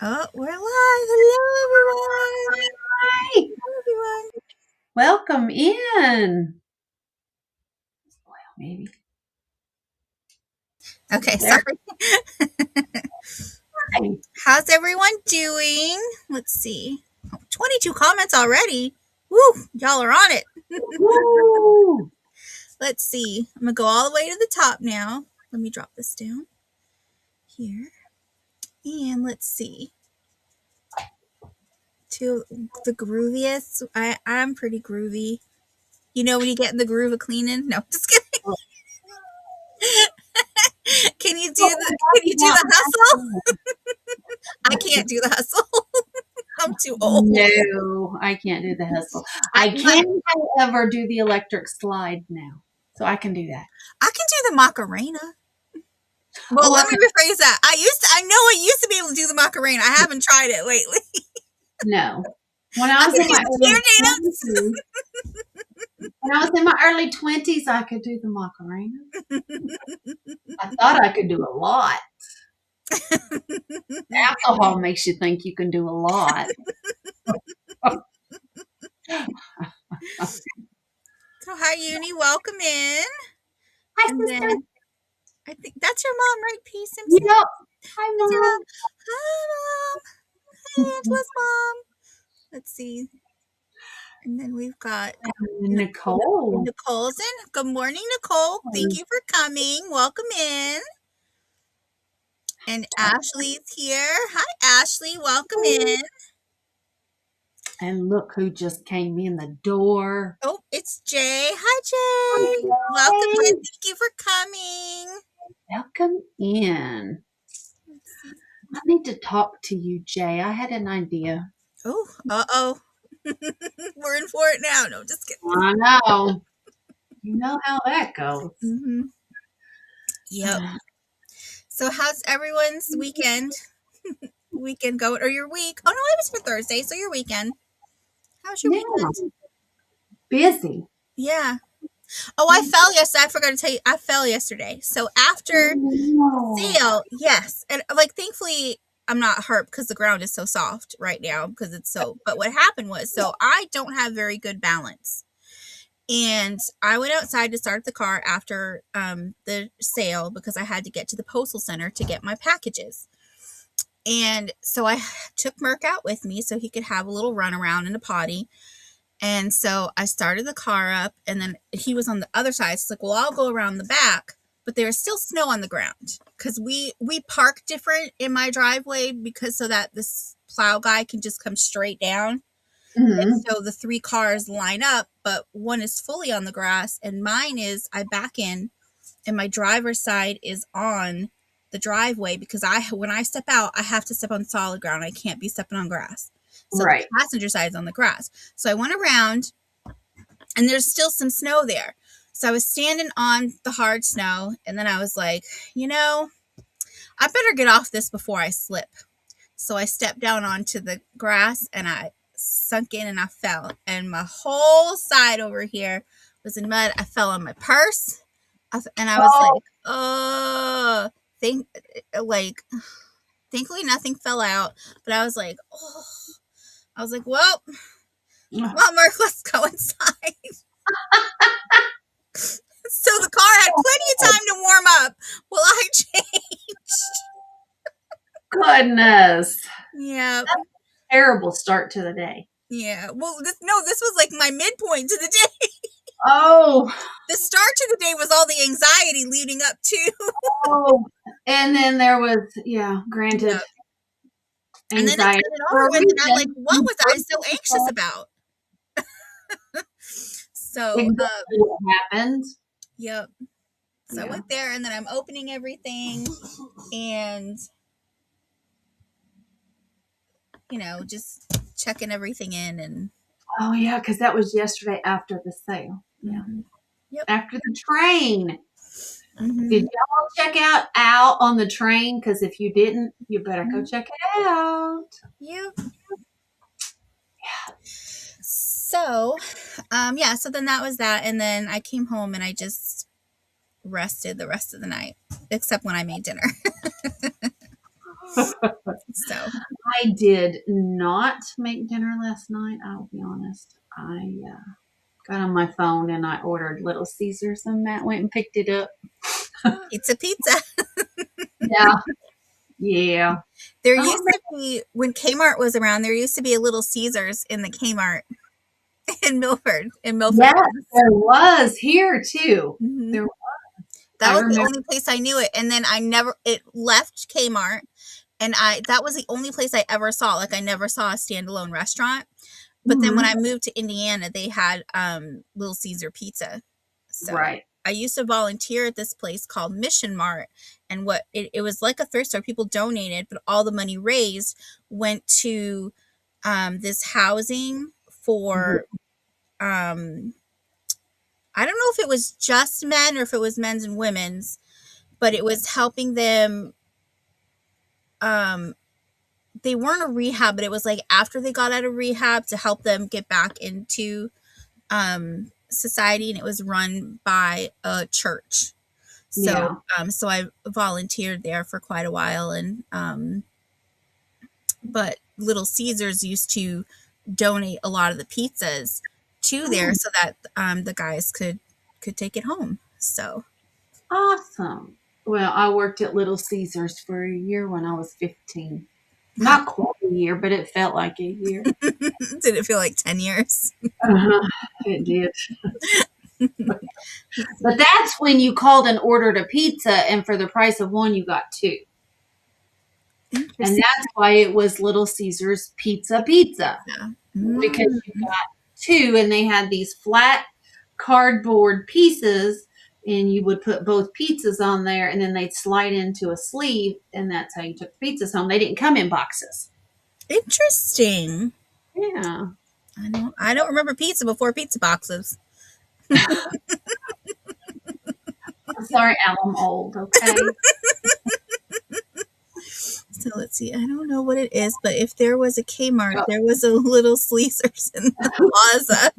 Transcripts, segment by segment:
Oh, we're live. Hello, everyone. Hi. Hello, everyone. Welcome in. Well, maybe. Okay, There. sorry. Hi. How's everyone doing? Let's see. 22 comments already. Woo, y'all are on it. Woo. Let's see. I'm going to go all the way to the top now. Let me drop this down here. And let's see. To the grooviest. I'm pretty groovy. You know when you get in the groove of cleaning? No, just kidding. Can you do the hustle? I can't do the hustle. I'm too old. No, I can't do the hustle. I can, however, do the electric slide now. So I can do that. I can do the Macarena. Well, let me rephrase that. I know I used to be able to do the Macarena. I haven't tried it lately. No. When I was in my early 20s, I could do the Macarena. I thought I could do a lot. Alcohol makes you think you can do a lot. So, hi, Uni. Welcome in. Hi, And sister. then I think that's your mom, right? P. Simpson. Yep. Hi, Mom. Hi, Mom. Hi, Angela's mom. Let's see. And then we've got Nicole. Nicole's in. Good morning, Nicole. Thank you for coming. Welcome in. And Ashley's here. Hi, Ashley. Welcome in. And look who just came in the door. Oh, it's Jay. Hi, Jay. Welcome in. Thank you for coming. Welcome in. I need to talk to you, Jay. I had an idea. Oh, uh-oh. We're in for it now. No, just kidding. I know. You know how that goes. Mm-hmm. Yep. So how's everyone's weekend going? Or your week? Oh, no, it was for Thursday. So your weekend. How's your weekend? Busy. Yeah. Oh, I fell yesterday. I forgot to tell you. I fell yesterday. So after sale, yes. And like, thankfully, I'm not hurt because the ground is so soft right now because it's so, but what happened was, so I don't have very good balance. And I went outside to start the car after the sale because I had to get to the postal center to get my packages. And so I took Merc out with me so he could have a little run around in a potty. And so I started the car up, and then he was on the other side. So it's like, well, I'll go around the back, but there was still snow on the ground because we park different in my driveway because so that this plow guy can just come straight down. Mm-hmm. And so the three cars line up, but one is fully on the grass, and mine is I back in, and my driver's side is on the driveway because when I step out, I have to step on solid ground. I can't be stepping on grass. So right. The passenger side is on the grass. So I went around, and there's still some snow there. So I was standing on the hard snow, and then I was like, I better get off this before I slip. So I stepped down onto the grass, and I sunk in, and I fell. And my whole side over here was in mud. I fell on my purse, and I was thankfully nothing fell out. But I was like, well, Mark, let's go inside. So the car had plenty of time to warm up while I changed. Goodness. Yeah. That's a terrible start to the day. Yeah. Well, this was like my midpoint to the day. Oh. The start to the day was all the anxiety leading up to. Oh. And then there was, granted. Yep. And then it started over with, and I'm like, what was I so anxious about? So exactly what happened. Yep. So I went there, and then I'm opening everything, and just checking everything in. And oh yeah, because that was yesterday after the sale. Yeah. Yep. After the train. Mm-hmm. Did y'all check out on the train? Because if you didn't, you better go check it out. Yep. Yeah. So, so then that was that. And then I came home and I just rested the rest of the night, except when I made dinner. So I did not make dinner last night. I'll be honest. I got on my phone and I ordered Little Caesars, and Matt went and picked it up. pizza. Yeah, yeah. There Oh, used to be, when Kmart was around, there used to be a Little Caesars in the Kmart in Milford, yes, Mass. there was here too. Hmm. There, That I was the remember. only place I knew it. And then it left Kmart, and that was the only place I ever saw. Like, I never saw a standalone restaurant. But then when Mhm. I moved to Indiana, they had Little Caesar pizza. So Right. I used to volunteer at this place called Mission Mart, and it was like a thrift store. People donated, but all the money raised went to this housing for um, I don't know if it was just men or if it was men's and women's, but it was helping them. Um, they weren't a rehab, but it was like after they got out of rehab to help them get back into society, and it was run by a church. So Yeah. so I volunteered there for quite a while, and but Little Caesars used to donate a lot of the pizzas to there Oh, so that the guys could take it home. So awesome. Well, I worked at Little Caesars for a year when I was 15. how Not quite a year, but it felt like a year. did it feel like 10 years? Uh-huh. It did. But that's when you called and ordered a pizza, and for the price of one, you got two. And Interesting. that's why it was Little Caesars Pizza, Pizza. because Mm. you got two, and they had these flat cardboard pieces, and you would put both pizzas on there, and then they'd slide into a sleeve, and that's how you took the pizzas home. They didn't come in boxes. Interesting. Yeah. I don't remember pizza before pizza boxes. I'm sorry, Al, I'm old, okay? So let's see. I don't know what it is, but if there was a Kmart, there was a Little Caesars in the plaza.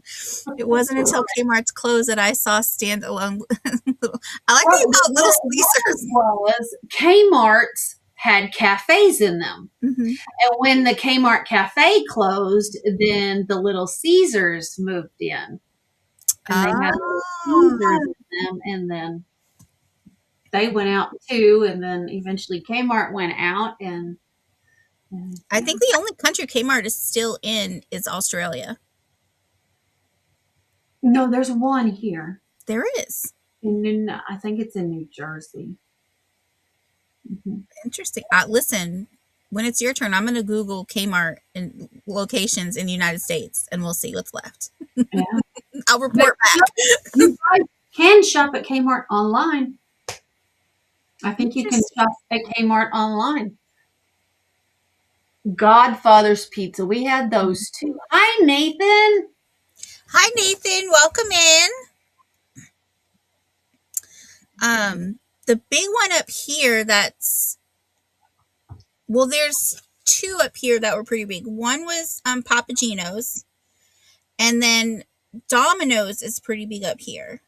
It wasn't until Kmart's closed that I saw standalone. I like that you Well, call it Little what Caesars. was Kmart's had cafes in them. Hmm. And when the Kmart cafe closed, then the Little Caesars moved in. And they had Little Oh, Caesars in them, and then they went out too, and then eventually Kmart went out, and I yeah. think the only country Kmart is still in is Australia. No, there's one here. There is. I think it's in New Jersey. Mhm. Interesting. Listen, when it's your turn, I'm going to Google Kmart and locations in the United States, and we'll see what's left. Yeah. I'll But report back. you guys can shop at Kmart online. I think you can Interesting. shop at Kmart online. Godfather's Pizza. We had those too. Hi, Nathan. Hi, Nathan. Welcome in. The big one up here that's well, there's two up here that were pretty big. One was Papagino's, and then Domino's is pretty big up here.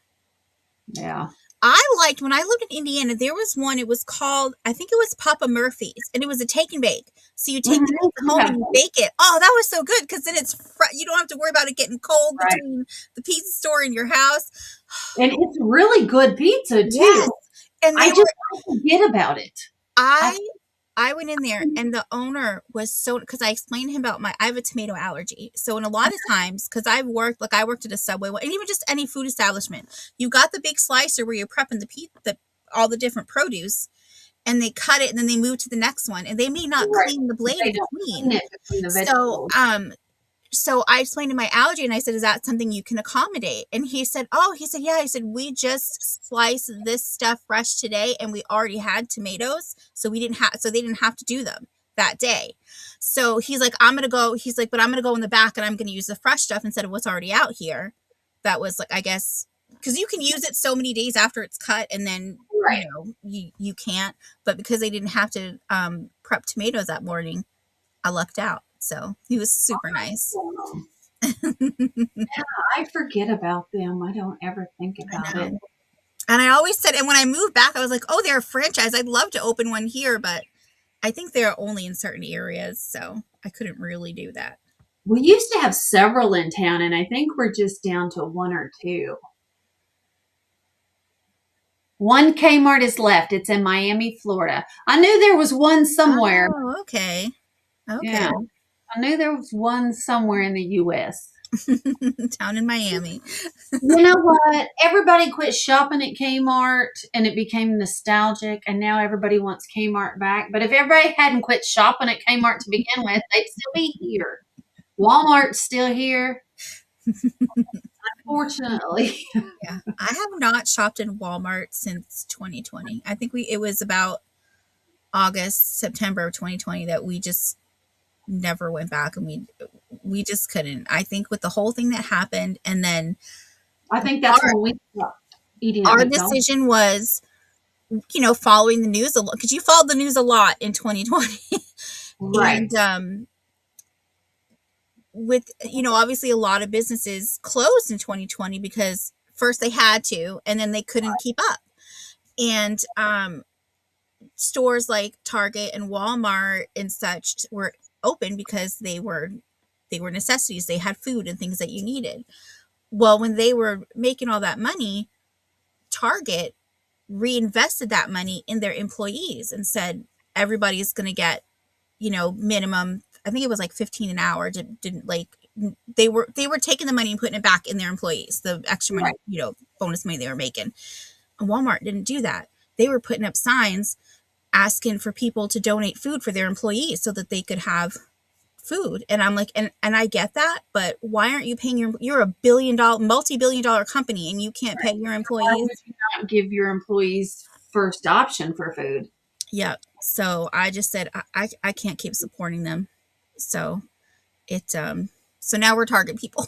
Yeah. I liked when I lived in Indiana, there was one, it was called, I think it was Papa Murphy's, and it was a take and bake. So you take the Mhm. pizza home Yeah. and you bake it. Oh, that was so good because then you don't have to worry about it getting cold Right. between the pizza store and your house. And it's really good pizza Yes. too. And I forget about it. I I I went in there and the owner was so, because I explained to him about I have a tomato allergy. So, in a lot of times, because I worked at a Subway, and even just any food establishment, you got the big slicer where you're prepping all the different produce, and they cut it and then they move to the next one, and they may not right. clean the blade They in don't clean between. it between the So, vegetables. so I explained to my allergy and I said, is that something you can accommodate? And he said, yeah. He said, we just sliced this stuff fresh today and we already had tomatoes. So they didn't have to do them that day. So he's like, but I'm going to go in the back and I'm going to use the fresh stuff instead of what's already out here. That was like, I guess, because you can use it so many days after it's cut and then, Right. you can't, but because they didn't have to prep tomatoes that morning, I lucked out. So he was super nice. Yeah, I forget about them. I don't ever think I about it. know. And I always said, and when I moved back, I was like, oh, they're a franchise. I'd love to open one here, but I think they're only in certain areas, so I couldn't really do that. We used to have several in town, and I think we're just down to one or two. One Kmart is left. It's in Miami, Florida. I knew there was one somewhere. Oh, okay. Okay. Yeah, I knew there was one somewhere in the U.S. Down in Miami. You know what? Everybody quit shopping at Kmart and it became nostalgic, and now everybody wants Kmart back. But if everybody hadn't quit shopping at Kmart to begin with, they'd still be here. Walmart's still here, fortunately. Yeah. I have not shopped in Walmart since 2020. I think it was about August, September of 2020 that we just never went back, and we just couldn't. I think with the whole thing that happened, and then I think that's our when we stopped eating at our McDonald's. decision was, following the news a lot, because you followed the news a lot in 2020. Right. And with, obviously a lot of businesses closed in 2020 because first they had to, and then they couldn't keep up. And stores like Target and Walmart and such were open because they were necessities. They had food and things that you needed. Well, when they were making all that money, Target reinvested that money in their employees and said everybody's going to get, minimum, I think it was like 15 an hour. Didn't like, they were taking the money and putting it back in their employees, the extra money, Right. bonus money they were making. And Walmart didn't do that. They were putting up signs asking for people to donate food for their employees so that they could have food. And I'm like, and I get that, but why aren't you paying you're a multi-billion dollar company, and you can't pay your Why employees? would you not give your employees first option for food? Yeah. So I just said, I can't keep supporting them. So so now we're Target people.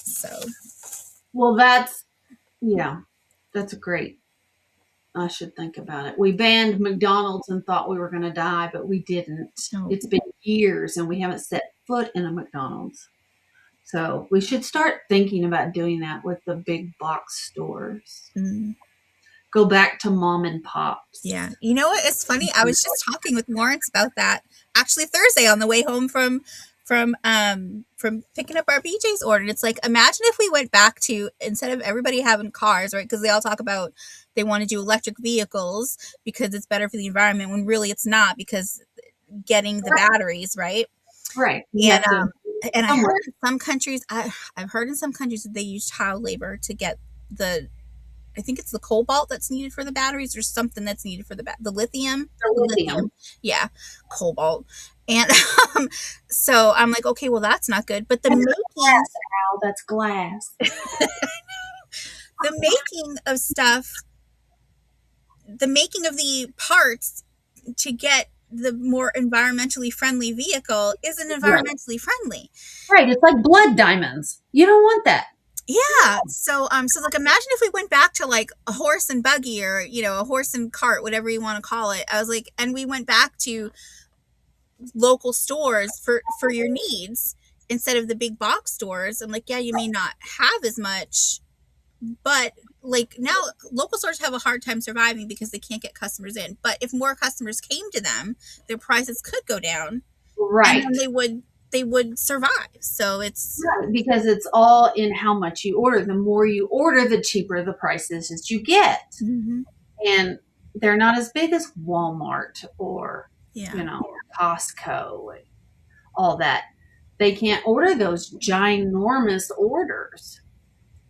So Well, yeah, that's great. I should think about it. We banned McDonald's and thought we were going to die, but we didn't. no. It's been years and we haven't set foot in a McDonald's. So we should start thinking about doing that with the big box stores. Mm. Go back to mom and pops. Yeah. You know what? It's funny. I was just talking with Lawrence about that actually Thursday on the way home from picking up our BJ's order. And it's like, imagine if we went back to, instead of everybody having cars, right? Because they all talk about they want to do electric vehicles because it's better for the environment, when really it's not, because getting the batteries, right? Right. You And have to and I somewhere. heard in some countries, I've heard in some countries that they use child labor to get the, I think it's the cobalt that's needed for the batteries, or something that's needed for the lithium. Lithium. Yeah, cobalt. And so I'm like, okay, well, that's not good. But the That's making, glass, Al. That's glass. the making of stuff, the making of the parts to get the more environmentally friendly vehicle isn't Right. environmentally friendly. Right. It's like blood diamonds. You don't want that. Yeah. So like, imagine if we went back to like a horse and buggy, or, a horse and cart, whatever you want to call it. I was like, and we went back to local stores for your needs instead of the big box stores. I'm like, yeah, you may not have as much, but like, now local stores have a hard time surviving because they can't get customers in. But if more customers came to them, their prices could go down, and Right. then they would survive. So it's, Right, because it's all in how much you order. The more you order, the cheaper the prices that you get. mm-hmm. And they're not as big as Walmart or, Yeah. Costco and all that. They can't order those ginormous orders.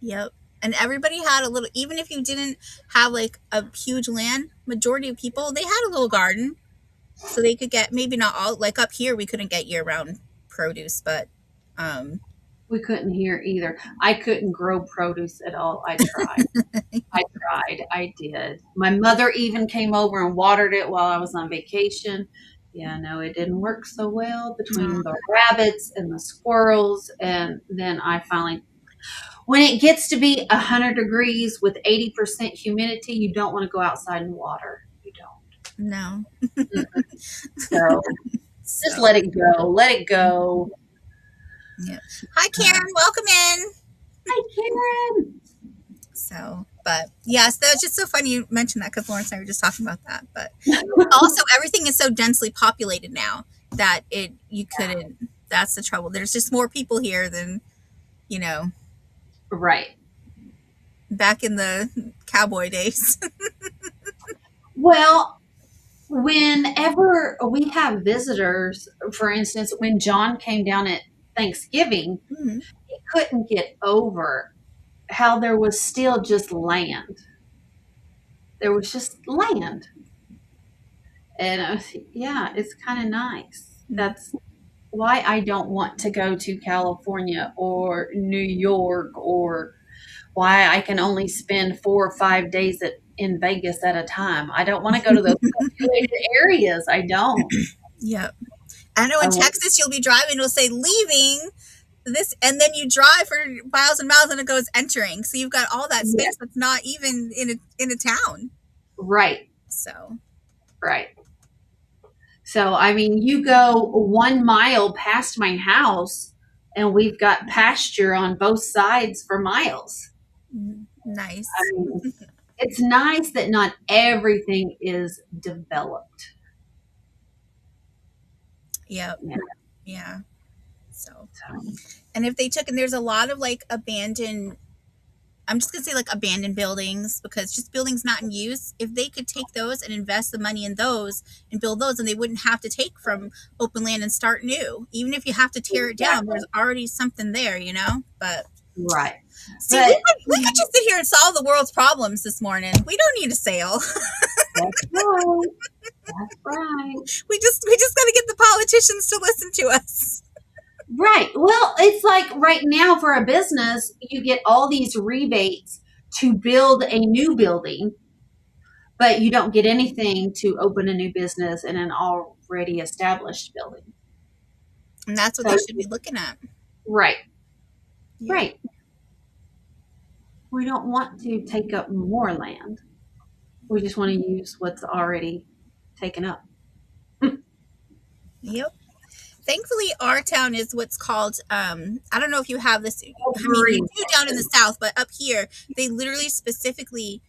Yep. And everybody had a little, even if you didn't have like a huge land, majority of people, they had a little garden. So they could get, maybe not all, like up here, we couldn't get year round produce, but We couldn't hear either. I couldn't grow produce at all. I tried. I did. My mother even came over and watered it while I was on vacation. Yeah, no, it didn't work so well between the rabbits and the squirrels. And then I finally, when it gets to be 100 degrees with 80% humidity, you don't want to go outside and water. You don't. no. So just let it go. Let it go. Yeah. Hi, Karen. Welcome in. Hi, Karen. So, But yes, that's just so funny you mentioned that because Lawrence and I were just talking about that. But also, everything is so densely populated now that you couldn't. That's the trouble. There's just more people here than you know Right. back in the cowboy days. Well, whenever we have visitors, for instance, when John came down at Thanksgiving, Mhm. he couldn't get over how there was still just land. There was just land. And yeah, it's kind of nice. That's why I don't want to go to California or New York, or why I can only spend 4 or 5 days in Vegas at a time. I don't want to go to those populated areas. I don't. Yep. I know I in want, Texas you'll be driving, it'll say leaving this, and then you drive for miles and miles, and it goes entering. So you've got all that yeah, space that's not even in a town. right, So right. So, I mean, you go 1 mile past my house, and we've got pasture on both sides for miles. I nice. mean, it's nice that not everything is developed. Yep. Yeah. Yeah. So, So, and if they took, and there's a lot of like abandoned, I'm just gonna say like abandoned buildings because just buildings not in use. If they could take those and invest the money in those and build those, and they wouldn't have to take from open land and start new. Even if you have to tear it down, exactly. there's already something there. But Right. see, But we could just sit here and solve the world's problems this morning. We don't need a sale. that's right. That's right. We just got to get the politicians to listen to us. Right. Well, it's like right now for a business, you get all these rebates to build a new building, but you don't get anything to open a new business in an already established building. And that's what So, they should be looking at. right, Yep. right. We don't want to take up more land. We just want to use what's already taken up. Yep. Thankfully, our town is what's called, I don't know if you have this. I mean, you Green do down in the section. South, but up here, they literally specifically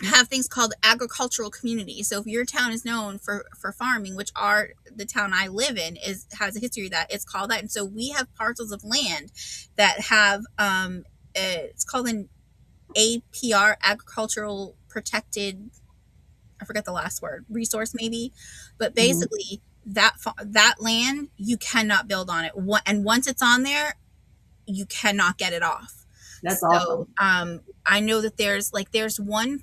have things called agricultural communities. So if your town is known for farming, which the town I live in has a history of that, it's called that. And so we have parcels of land that have it's called an APR, agricultural protected, I forget the last word, resource maybe, but Mhm. basically that land you cannot build on it. And once it's on there, you cannot get it off. That's So awesome. I know that there's one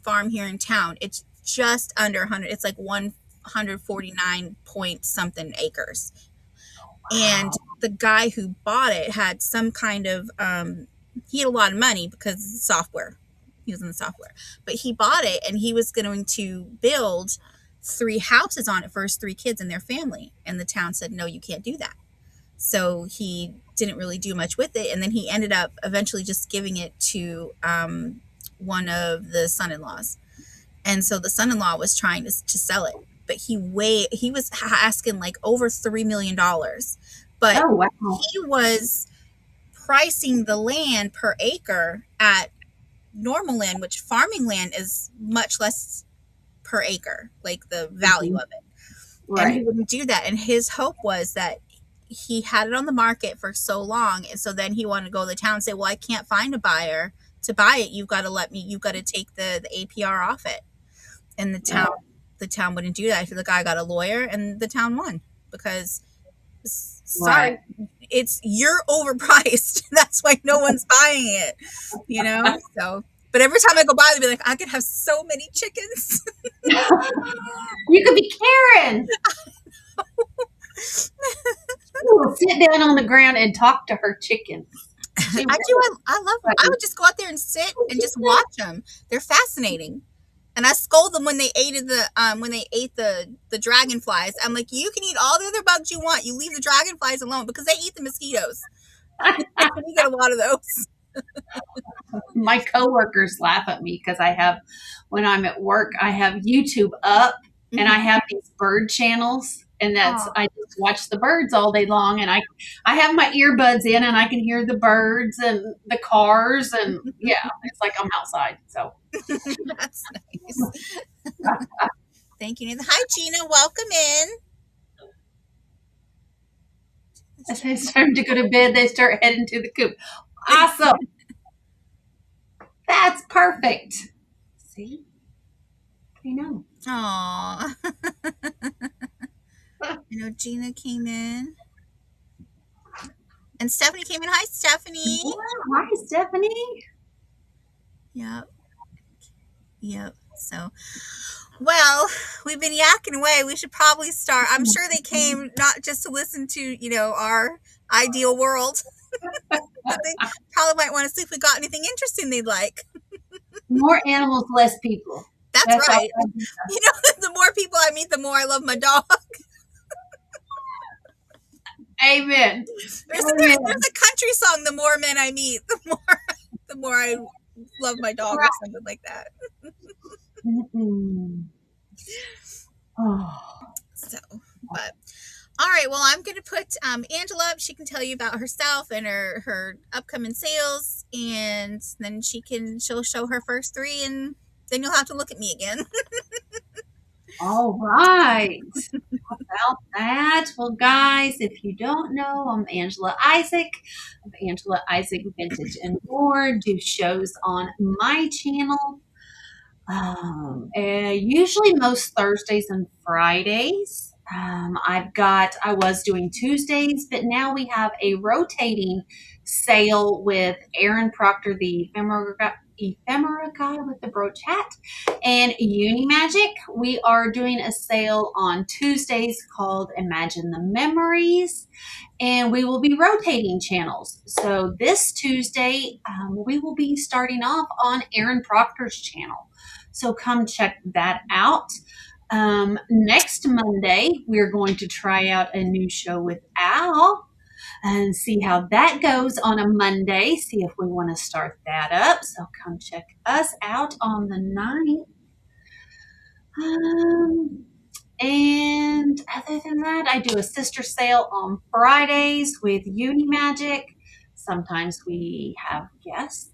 farm here in town. It's just under 100. It's like 149 point something acres. And Wow. the guy who bought it had some kind of he had a lot of money because software. He was in the software, but he bought it and he was going to build 3 houses on it for his 3 kids and their family. And the town said, no, you can't do that. So he didn't really do much with it. And then he ended up eventually just giving it to one of the son-in-laws. And so the son-in-law was trying to sell it, but he was asking like over $3 million, but Oh, wow. he was pricing the land per acre at normal land, which farming land is much less per acre, like the value Mhm. of it. And he Right. wouldn't do that. And his hope was that he had it on the market for so long. And so then he wanted to go to the town and say, well, I can't find a buyer to buy it. You've got to take the APR off it. And Oh, the town wouldn't do that. So the guy got a lawyer and the town won because right. sorry, you're overpriced. That's why no one's buying it. So, but every time I go by, they'll be like, I could have so many chickens. You could be Karen. She will sit down on the ground and talk to her chickens. She I do. will. I love them. I Right. would just go out there and sit and just watch them. They're fascinating. And I scold them when they ate the dragonflies. I'm like, you can eat all the other bugs you want. You leave the dragonflies alone because they eat the mosquitoes. We get a lot of those. My coworkers laugh at me because when I'm at work, I have YouTube up and I Mm-hmm. have these bird channels, and Oh, I just watch the birds all day long, and I have my earbuds in, and I can hear the birds and the cars, and yeah, it's like I'm outside. So That's nice. Thank you, Nathan. Hi, Gina. Welcome in. as it's time to go to bed, they start heading to the coop. Awesome. That's perfect. See, I know. Aw. I know Gina came in. And Stephanie came in. Hi, Stephanie. Yeah, hi, Stephanie. Yep. Yep. So, well, we've been yakking away. We should probably start. I'm sure they came not just to listen to, our ideal world, but they probably might want to see if we got anything interesting they'd like. More animals, less people. That's right. The more people I meet, the more I love my dog. Amen. There's a country song, the more men I meet, the more I love my dog, or something like that. Oh. So, but all right, well, I'm going to put Angela up. She can tell you about herself and her upcoming sales, and then she'll show her first 3, and then you'll have to look at me again. All right. How about that? Well, guys, if you don't know, I'm Angela Isaac of Angela Isaac Vintage and More. Do shows on my channel. Usually most Thursdays and Fridays. I was doing Tuesdays, but now we have a rotating sale with Aaron Proctor, the ephemera guy with the brooch hat, and Unimagic. We are doing a sale on Tuesdays called Imagine the Memories, and we will be rotating channels. So this Tuesday, we will be starting off on Aaron Proctor's channel. So come check that out. Next Monday, we're going to try out a new show with Al and see how that goes on a Monday. See if we want to start that up. So come check us out on the 9th. And other than that, I do a sister sale on Fridays with Unimagic. Sometimes we have guests.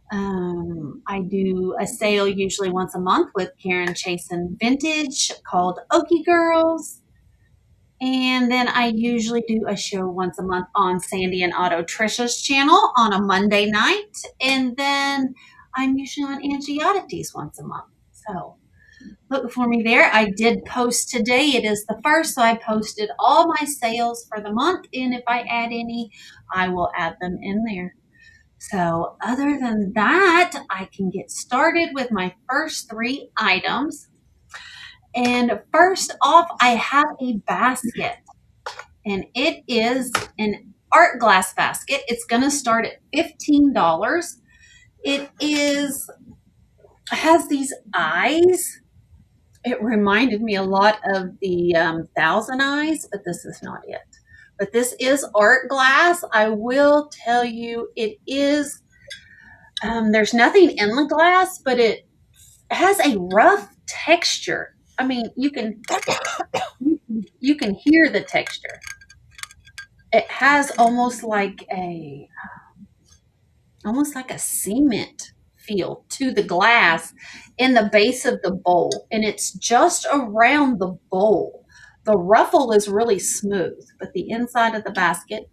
I do a sale usually once a month with Karen Chasen Vintage called Okie Girls. And then I usually do a show once a month on Sandy and Otto Trisha's channel on a Monday night. And then I'm usually on Angie Oddities once a month. So look for me there. I did post today. It is the 1st, so I posted all my sales for the month. And if I add any, I will add them in there. So other than that, I can get started with my first 3 items. And first off, I have a basket, and it is an art glass basket. It's going to start at $15. It has these eyes. It reminded me a lot of the Thousand Eyes, but this is not it. But this is art glass. I will tell you, it is, there's nothing in the glass, but it has a rough texture. I mean, you can hear the texture. It has almost like a cement feel to the glass in the base of the bowl, and it's just around the bowl. The ruffle is really smooth, but the inside of the basket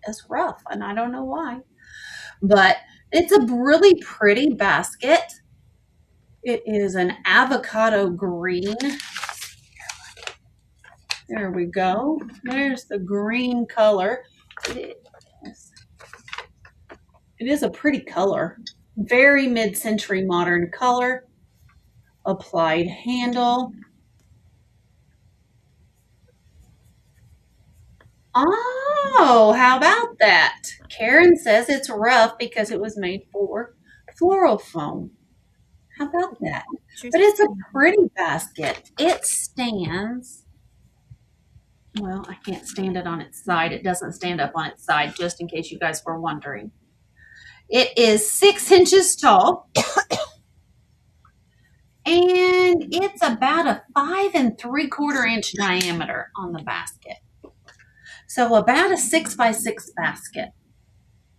is rough, and I don't know why. But it's a really pretty basket. It is an avocado green. There we go. There's the green color. It is a pretty color. Very mid-century modern color. Applied handle. Oh, how about that? Karen says it's rough because it was made for floral foam. How about that? But it's a pretty basket. It stands, well, I can't stand it on its side. It doesn't stand up on its side, just in case you guys were wondering. It is 6 inches tall. And it's about a 5 3/4 inch diameter on the basket. So about a 6x6 basket,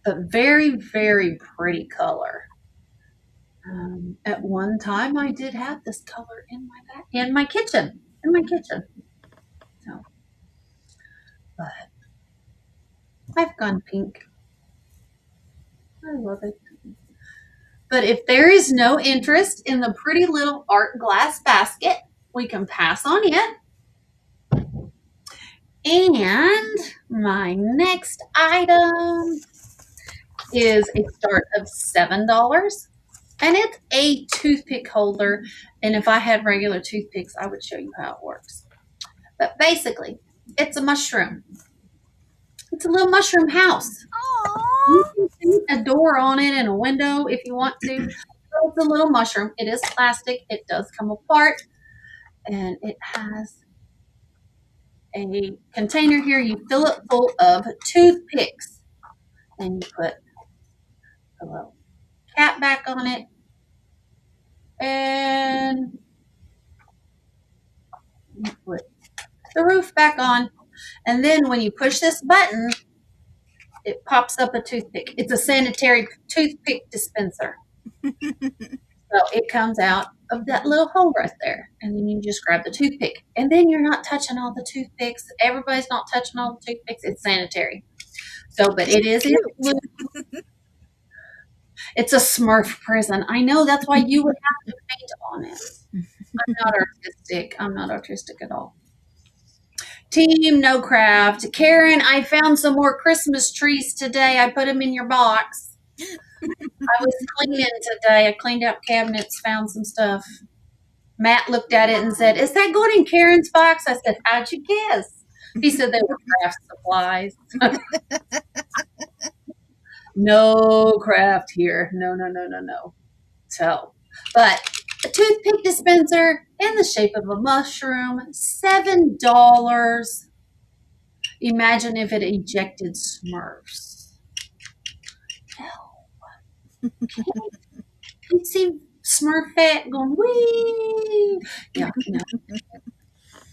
but very, very pretty color. At one time, I did have this color in my kitchen, So, but I've gone pink. I love it. But if there is no interest in the pretty little art glass basket, we can pass on it. And my next item is a start of $7. And it's a toothpick holder. And if I had regular toothpicks, I would show you how it works. But basically, it's a mushroom. It's a little mushroom house. You Aww. can see a door on it and a window if you want to. It's a little mushroom. It is plastic. It does come apart. And it has a container here. You fill it full of toothpicks. And you put a little cap back on it. And you put the roof back on. And then when you push this button, it pops up a toothpick. It's a sanitary toothpick dispenser. So it comes out of that little hole right there. And then you just grab the toothpick. And then you're not touching all the toothpicks. Everybody's not touching all the toothpicks. It's sanitary. So, but it is in blue. It's a Smurf prison. I know, that's why you would have to paint on it. I'm not artistic. I'm not artistic at all. Team No Craft. Karen, I found some more Christmas trees today. I put them in your box. I was cleaning today. I cleaned out cabinets, found some stuff. Matt looked at it and said, "Is that going in Karen's box?" I said, "How'd you guess?" He said they were craft supplies. No craft here. No. So, but a toothpick dispenser in the shape of a mushroom, $7. Imagine if it ejected Smurfs. No. You see Smurfette going, wee. Yeah, no.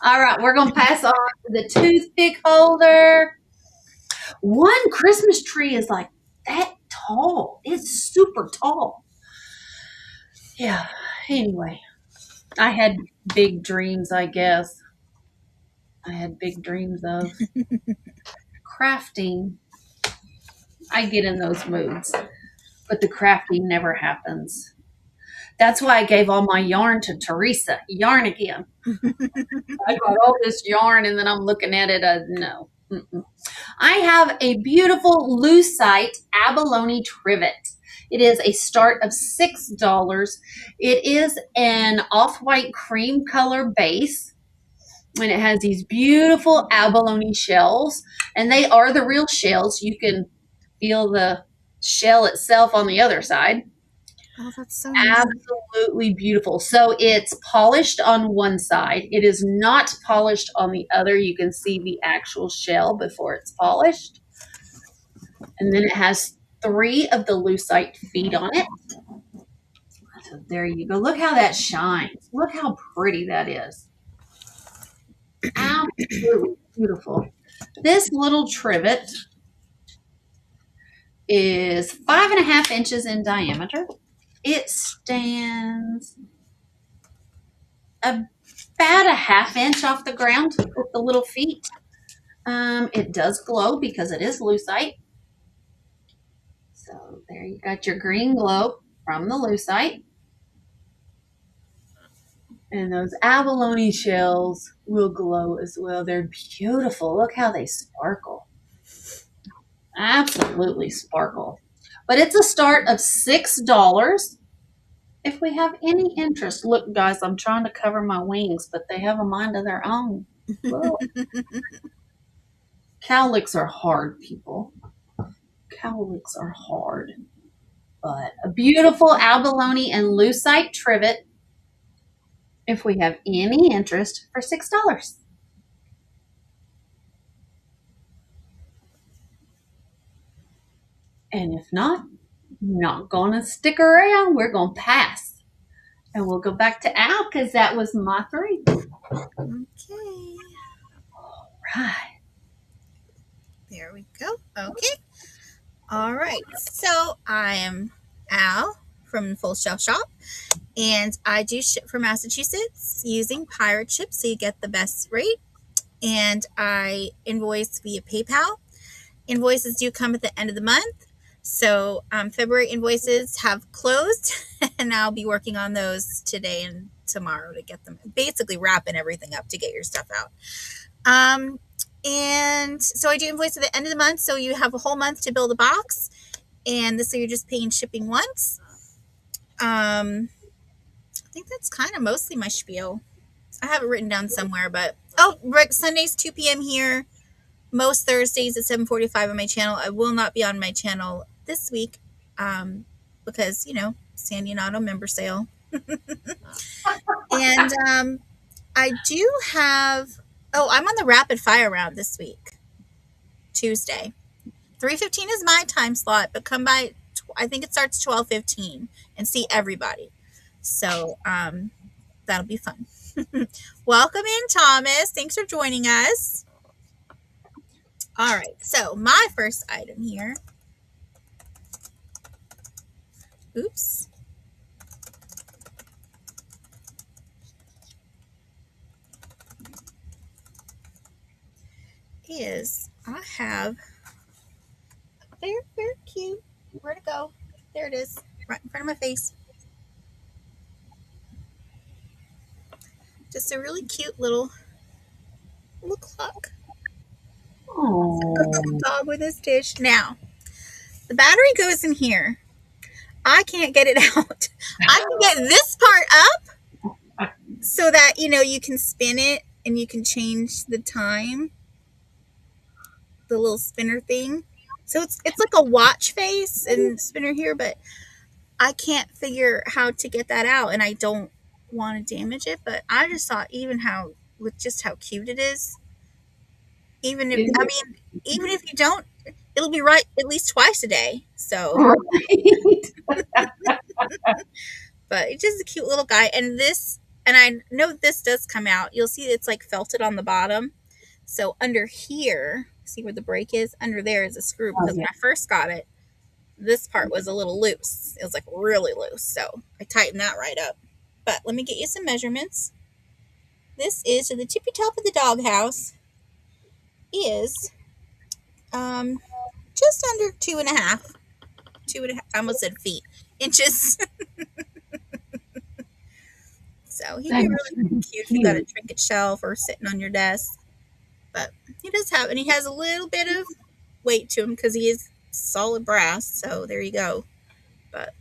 All right, we're going to pass on to the toothpick holder. One Christmas tree is like that tall. It's super tall. Yeah, anyway, I had big dreams, I guess. I had big dreams of crafting. I get in those moods, but the crafting never happens. That's why I gave all my yarn to Teresa. Yarn again. I got all this yarn and then I'm looking at it. No. Mm-mm. I have a beautiful lucite abalone trivet. It is a start of $6. It is an off-white cream color base. And it has these beautiful abalone shells. And they are the real shells. You can feel the shell itself on the other side. Oh, that's so nice. Absolutely beautiful. So it's polished on one side. It is not polished on the other. You can see the actual shell before it's polished. And then it has 3 of the lucite feet on it. So there you go. Look how that shines. Look how pretty that is. Absolutely beautiful. This little trivet is 5.5 inches in diameter. It stands about a 1/2 inch off the ground with the little feet. It does glow because it is lucite. So there you got your green glow from the lucite. And those abalone shells will glow as well. They're beautiful. Look how they sparkle. Absolutely sparkle. But it's a start of $6. If we have any interest, look, guys, I'm trying to cover my wings, but they have a mind of their own. Cowlicks are hard, people. Cowlicks are hard. But a beautiful abalone and lucite trivet, if we have any interest, for $6. And if not going to stick around. We're going to pass. And we'll go back to Al because that was my 3. Okay. All right. There we go. Okay. All right. So I am Al from Full Shelf Shop, and I do ship for Massachusetts using pirate ship, so you get the best rate. And I invoice via PayPal. Invoices do come at the end of the month. So February invoices have closed, and I'll be working on those today and tomorrow to get them, basically wrapping everything up to get your stuff out. Um, and so I do invoice at the end of the month, so you have a whole month to build a box, and this way you're just paying shipping once. I think that's kind of mostly my spiel. I have it written down somewhere, but Sundays 2 p.m. here. Most Thursdays at 7:45 on my channel. I will not be on my channel this week, because San Leonardo member sale, and I do have. Oh, I'm on the rapid fire round this week, Tuesday. 3:15 is my time slot, but come by. I think it starts 12:15 and see everybody. So that'll be fun. Welcome in, Thomas. Thanks for joining us. All right, so my first item here. Oops. Is I have very, very cute. Where'd it go? There it is, right in front of my face. Just a really cute little clock. Oh. Dog with his dish. Now, the battery goes in here. I can't get it out. I can get this part up so that you can spin it and you can change the time. The little spinner thing. So it's like a watch face and spinner here, but I can't figure how to get that out, and I don't want to damage it. But I just thought, even how with just how cute it is, even if you don't, it'll be right at least twice a day. So, Right. but it's just a cute little guy, and I know this does come out. You'll see it's like felted on the bottom. So under here, see where the break is? Under there is a screw, because when I first got it, this part was a little loose. It was like really loose. So I tightened that right up. But let me get you some measurements. This is to the tippy top of the doghouse is just under 2.5. 2.5, I almost said feet. Inches. So he'd be really cute if you got a trinket shelf or sitting on your desk. But he does have, and he has a little bit of weight to him because he is solid brass. So there you go. But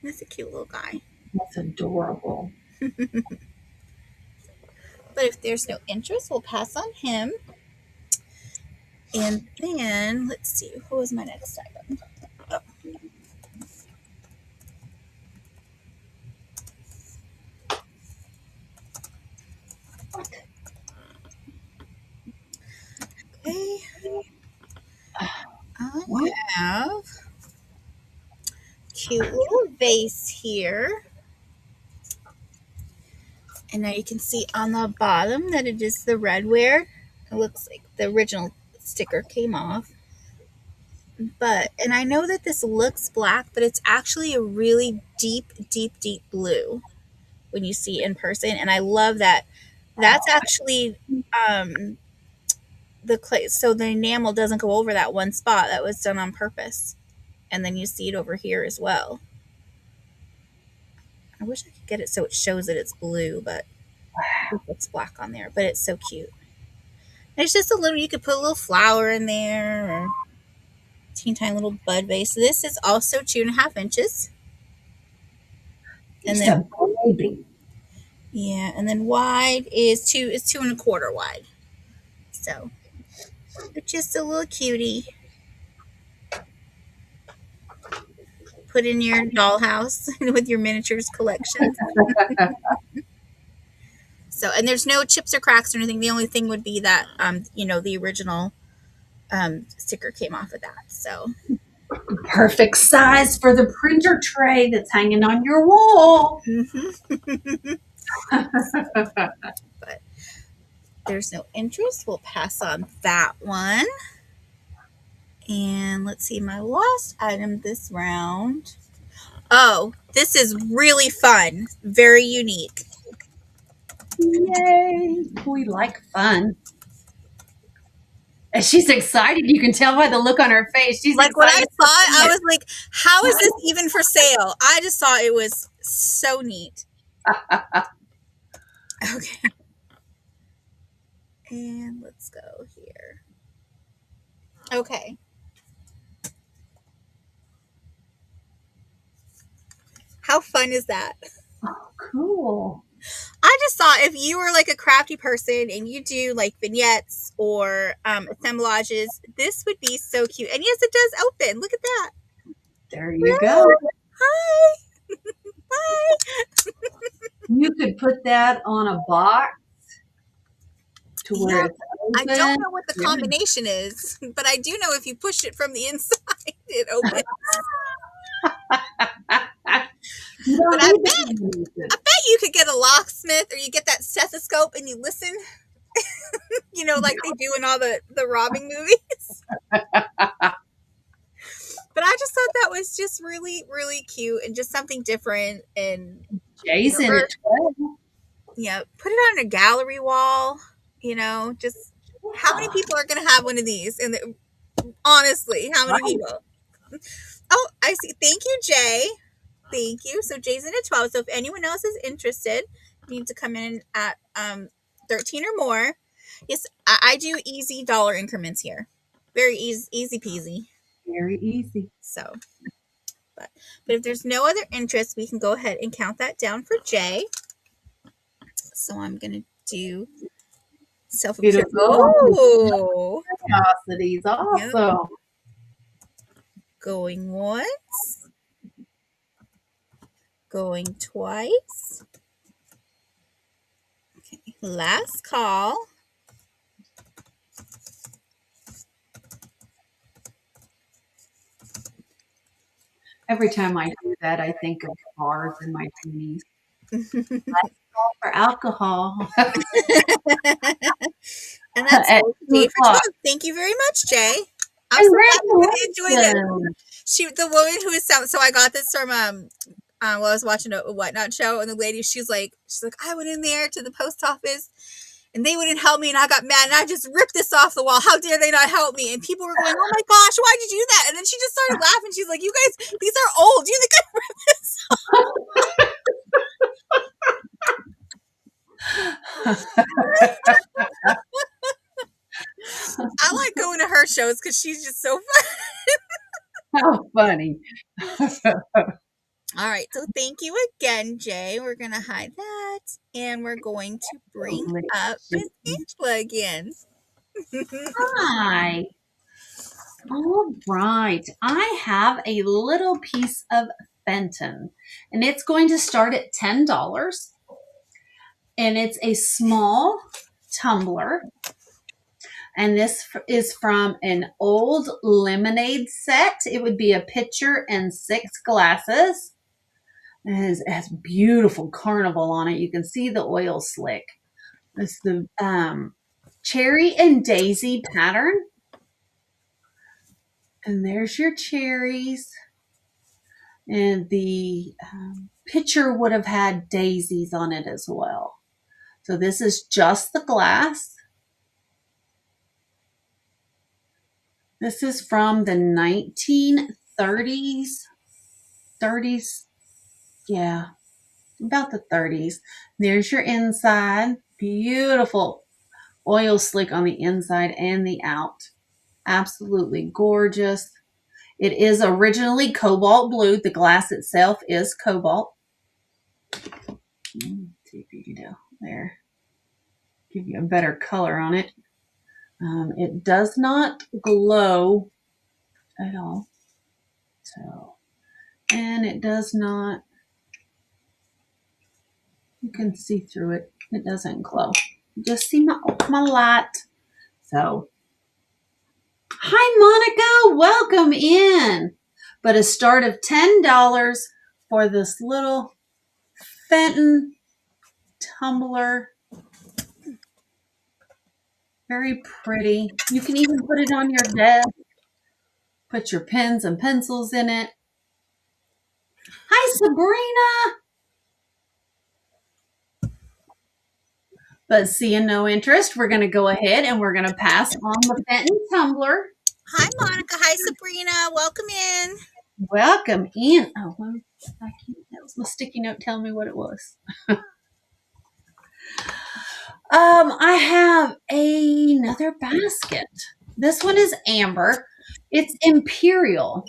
that's a cute little guy. That's adorable. But if there's no interest, we'll pass on him. And then, let's see, what was my next item? Oh. Okay. I have cute little vase here. And now you can see on the bottom that it is the redware. It looks like the original sticker came off. And I know that this looks black, but it's actually a really deep, deep, deep blue when you see it in person. And I love that. That's actually the clay. So the enamel doesn't go over that one spot. That was done on purpose. And then you see it over here as well. I wish I could get it so it shows that it's blue, but it looks black on there. But it's so cute. It's just you could put a little flower in there, or teeny tiny little bud vase. This is also 2.5 inches. And then, baby. yeah, and then wide is 2.25 wide. So it's just a little cutie. Put in your dollhouse with your miniatures collection. So, and there's no chips or cracks or anything. The only thing would be that, the original sticker came off of that. So Perfect size for the printer tray that's hanging on your wall. but there's no interest, we'll pass on that one. And let's see, my last item this round. Oh, this is really fun. Very unique. Yay! We like fun. And she's excited. You can tell by the look on her face. She's Like when I excited. saw it, I was like, how is this even for sale? I just thought it was so neat. Okay. And let's go here. Okay. How fun is that? Oh, cool. I just thought if you were like a crafty person and you do like vignettes or assemblages, this would be so cute. And yes, it does open. Look at that. There you go. Hi. Hi. You could put that on a box to where it's open. I don't know what the combination is, but I do know if you push it from the inside, it opens. But I bet you could get a locksmith or you get that stethoscope and you listen, you know, like they do in all the robbing movies. But I just thought that was just really, really cute and just something different. And Jason at 12. Yeah, put it on a gallery wall, you know, just how many people are going to have one of these? And honestly, how many people? Oh, I see. Thank you, Jay. Thank you. So Jay's in at 12. So if anyone else is interested, you need to come in at 13 or more. Yes, I do easy dollar increments here. Very easy peasy. Very easy. So, but if there's no other interest, we can go ahead and count that down for Jay. So I'm going to do self-appeal. Oh, curiosities. Awesome. Yep. Going once. Going twice. Okay, last call. Every time I do that, I think of bars in my 20s. Last call for alcohol. And that's Jay for 12. Thank you very much, Jay. I'm so happy to enjoy it. The woman who is so I got this from I was watching a Whatnot show, and the lady, she's like, I went in there to the post office and they wouldn't help me, and I got mad, and I just ripped this off the wall. How dare they not help me? And people were going, oh my gosh, why did you do that? And then she just started laughing. She's like, you guys, these are old. Do you think I ripped this off? I like going to her shows because she's just so funny. How funny. All right, so thank you again, Jay. We're going to hide that, and we're going to bring up Miss Angela again. Hi. All right. I have a little piece of Fenton, and it's going to start at $10. And it's a small tumbler. And this is from an old lemonade set. It would be a pitcher and 6 glasses. It has beautiful carnival on it. You can see the oil slick. It's the cherry and daisy pattern. And there's your cherries. And the pitcher would have had daisies on it as well. So this is just the glass. This is from the 1930s. 30s. Yeah, about the 30s. There's your inside. Beautiful oil slick on the inside and the out. Absolutely gorgeous. It is originally cobalt blue. The glass itself is cobalt. Let's see if you can do there. Give you a better color on it. It does not glow at all. So, and it does not, you can see through it. It doesn't glow. You just see my light. So, hi Monica, welcome in. But a start of $10 for this little Fenton tumbler. Very pretty. You can even put it on your desk. Put your pens and pencils in it. Hi, Sabrina. But seeing no interest, we're going to go ahead and we're going to pass on the Fenton tumbler. Hi, Monica. Hi, Sabrina. Welcome in. Welcome in. Oh, that was my sticky note telling me what it was. I have another basket. This one is amber. It's imperial.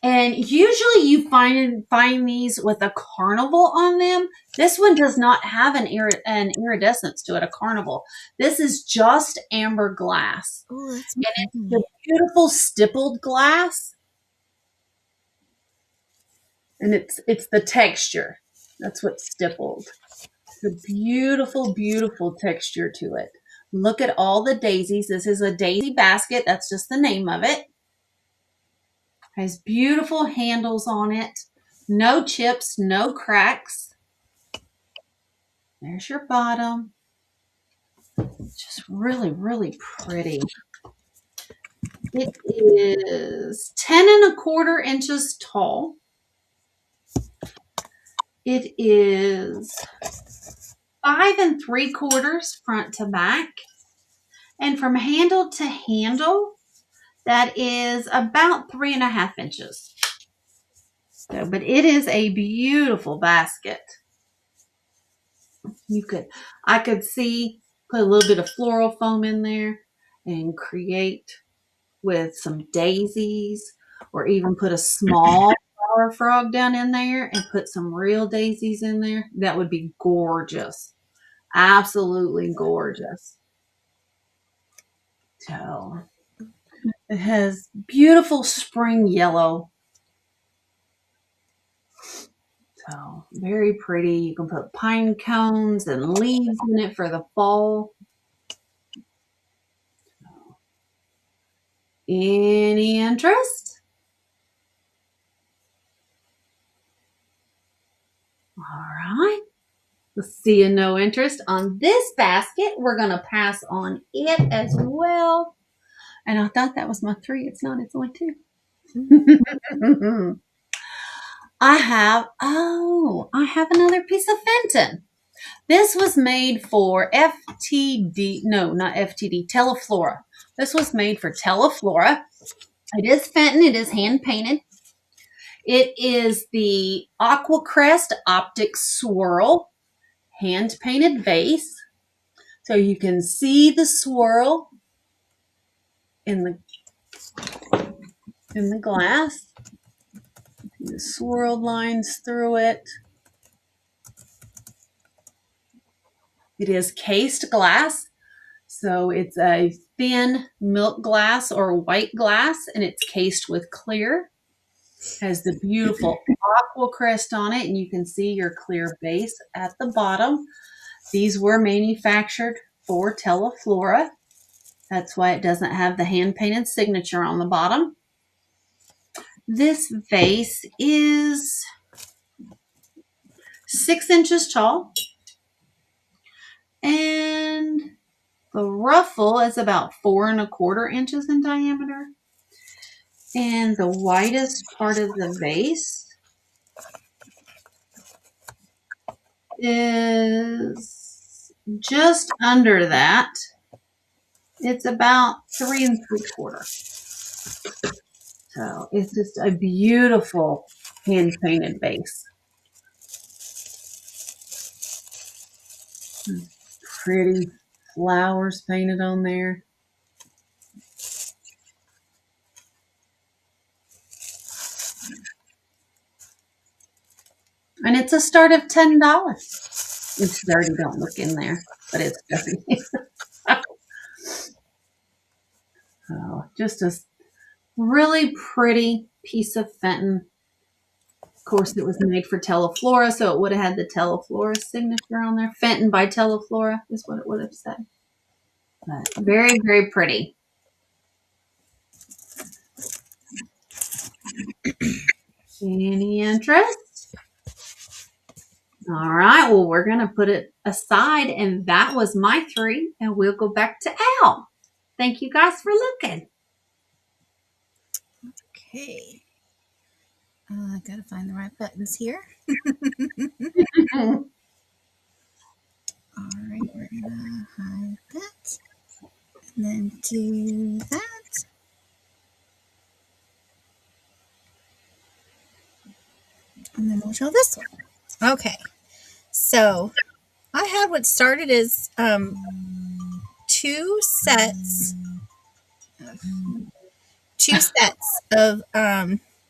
And usually you find these with a carnival on them. This one does not have an iridescence to it, a carnival. This is just amber glass. Oh, that's and it's the beautiful stippled glass. And it's the texture. That's what's stippled. It's a beautiful, beautiful texture to it. Look at all the daisies. This is a daisy basket. That's just the name of it. Has beautiful handles on it. No chips, no cracks. There's your bottom. Just really, really pretty. It is 10 1/4 inches tall. It is 5 3/4 front to back. And from handle to handle, that is about 3.5 inches. So, but it is a beautiful basket. I could see, put a little bit of floral foam in there and create with some daisies, or even put a small flower frog down in there and put some real daisies in there. That would be gorgeous. Absolutely gorgeous. So it has beautiful spring yellow. So very pretty. You can put pine cones and leaves in it for the fall. Any interest? All right. Let's see no interest on this basket. We're going to pass on it as well. And I thought that was my 3. It's not. It's only 2. I have another piece of Fenton. This was made for Teleflora. This was made for Teleflora. It is Fenton. It is hand painted. It is the Aqua Crest Optic Swirl hand painted vase. So you can see the swirl in the glass. The swirled lines through it. It is cased glass. So it's a thin milk glass or white glass, and it's cased with clear. Has the beautiful aqua crest on it, and you can see your clear base at the bottom. These were manufactured for Teleflora. That's why it doesn't have the hand-painted signature on the bottom. This vase is 6 inches tall, and the ruffle is about 4 1/4 inches in diameter. And the widest part of the vase is just under that. It's about 3 3/4. So it's just a beautiful hand-painted vase. Pretty flowers painted on there. And it's a start of $10. It's dirty, don't look in there, but it's dirty. So just a really pretty piece of Fenton. Of course, it was made for Teleflora, so it would have had the Teleflora signature on there. Fenton by Teleflora is what it would have said. But very, very pretty. Any interest? All right. Well, we're going to put it aside. And that was my three. And we'll go back to Al. Thank you guys for looking. Okay. I gotta find the right buttons here. All right, we're gonna hide that, and then do that. And then we'll show this one. Okay, so I had what started as two sets, of.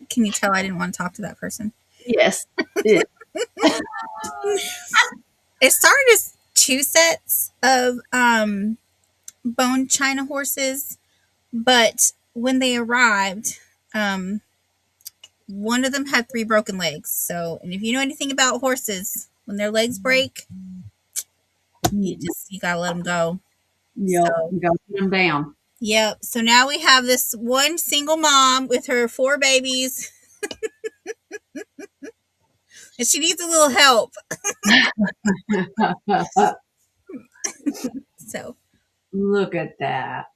Can you tell I didn't want to talk to that person? Yes. Yeah. It started as two sets of bone china horses, but when they arrived, um, one of them had three broken legs. So, and if you know anything about horses, when their legs break, you gotta let them go. Yep. So, You got to put them down. yep. So now we have this one single mom with her four babies, and she needs a little help. So, Look at that.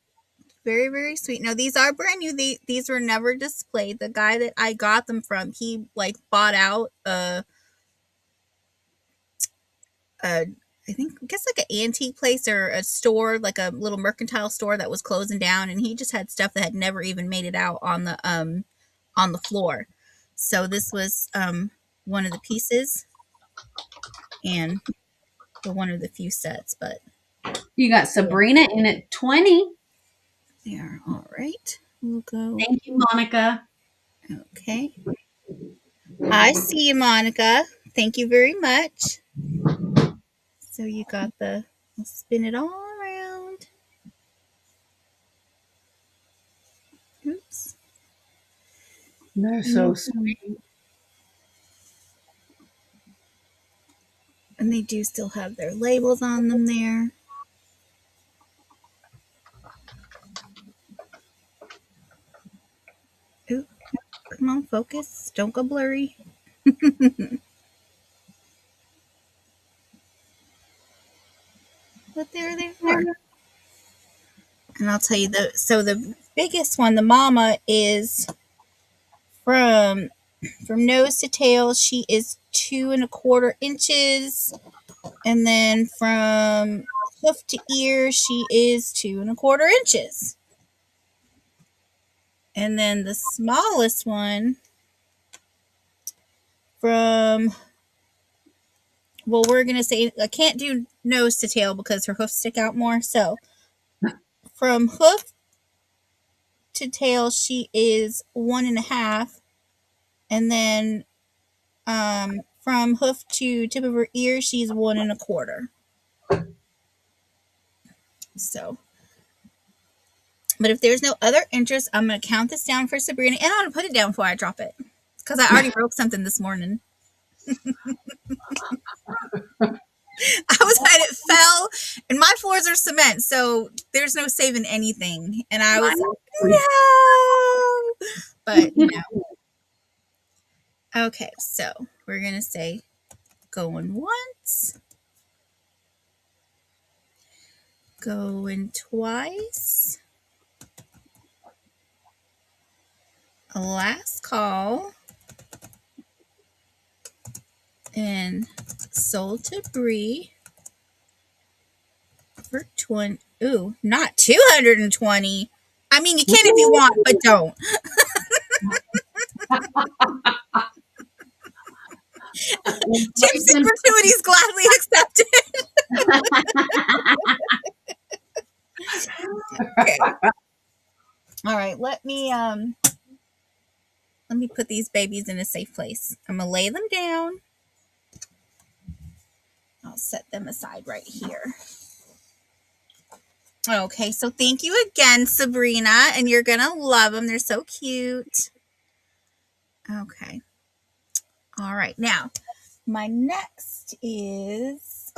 very, very sweet. Now, these are brand new. These were never displayed. The guy that I got them from, he like bought out a I guess like an antique place or a store, like a little mercantile store that was closing down, and he just had stuff that had never even made it out on the floor. So this was one of the pieces and one of the few sets, but You got yeah, Sabrina in at 20. they are all right. We'll go. Thank you, Monica. Okay. I see you, Monica. Thank you very much. So you got I'll spin it all around. Oops. They're so And sweet. they do still have their labels on them there. Ooh, come on, focus. Don't go blurry. But there they are. And I'll tell you the biggest one, the mama, is from nose to tail. She is 2.25 inches, and then from hoof to ear, she is 2.25 inches. And then the smallest one from we're gonna say I can't do nose to tail because her hoofs stick out more. So from hoof to tail, she is 1.5, and then from hoof to tip of her ear, she's 1.25. So, but if there's no other interest, I'm gonna count this down for Sabrina, and I'm gonna put it down before I drop it because I already broke something this morning. I was and it fell, and my floors are cement, so there's no saving anything. And I was no, but okay. So we're gonna say going once, going twice, a last call, and sold to Bree for 20. Ooh, not 220. I mean, you can if you want, but don't. Tips and gratuities gladly accepted. Okay. All right. Let me put these babies in a safe place. I'm gonna lay them down. I'll set them aside right here. Okay, so thank you again, Sabrina, and you're gonna love them. They're so cute. Okay. All right. Now, my next is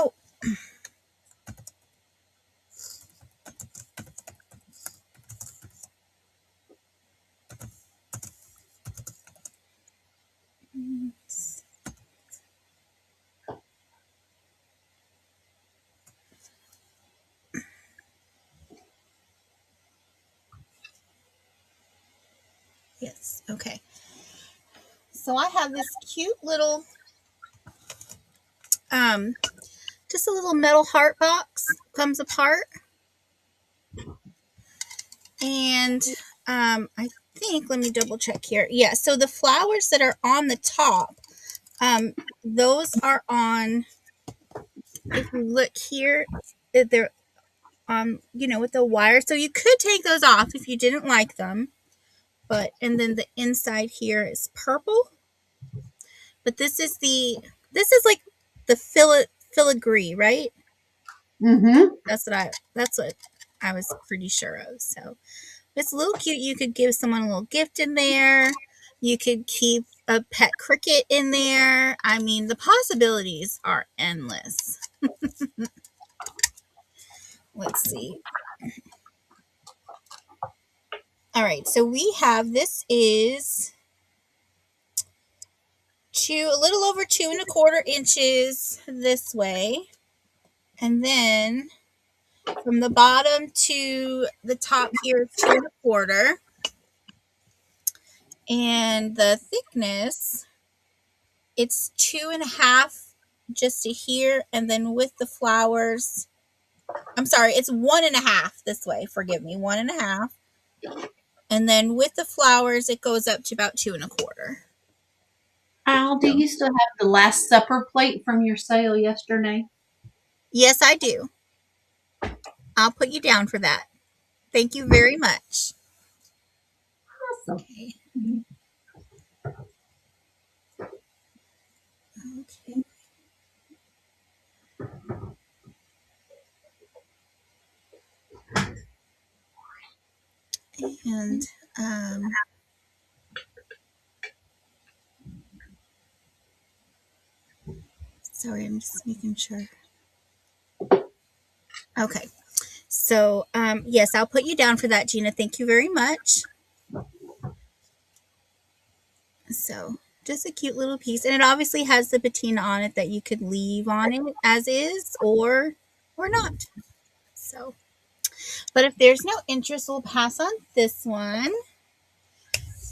Okay. So I have this cute little, um, just a little metal heart box comes apart. And I think, let me double check here. Yeah, so the flowers that are on the top, those are on, if you look here, they're with the wire. So you could take those off if you didn't like them. But, and then the inside here is purple. But this is like the filigree, right? Mm-hmm. That's what I was pretty sure of. So it's a little cute. You could give someone a little gift in there. You could keep a pet cricket in there. I mean, the possibilities are endless. Let's see. All right, so we have, this is a little over 2.25 inches this way. And then from the bottom to the top here is 2.25. And the thickness, it's 2.5 just to here. And then with the flowers, I'm sorry, it's 1.5 this way. Forgive me, 1.5. And then with the flowers, it goes up to about 2.25. Al, do So, you still have the Last Supper plate from your sale yesterday? yes, I do. I'll put you down for that. Thank you very much. Awesome. Okay. Okay. And sorry, I'm just making sure. Okay. So, yes, I'll put you down for that, Gina. Thank you very much. So, just a cute little piece. And it obviously has the patina on it that you could leave on it as is, or not. So, but if there's no interest, we'll pass on this one.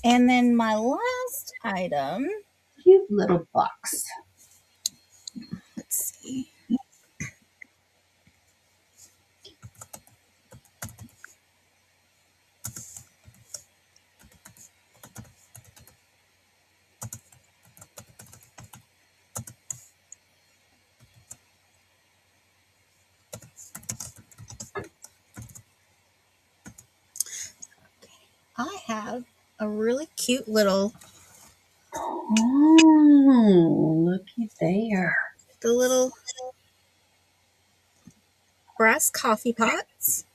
And then my last item, Cute little box. let's see. I have a really cute little, Oh, looky there. the little brass coffee pots.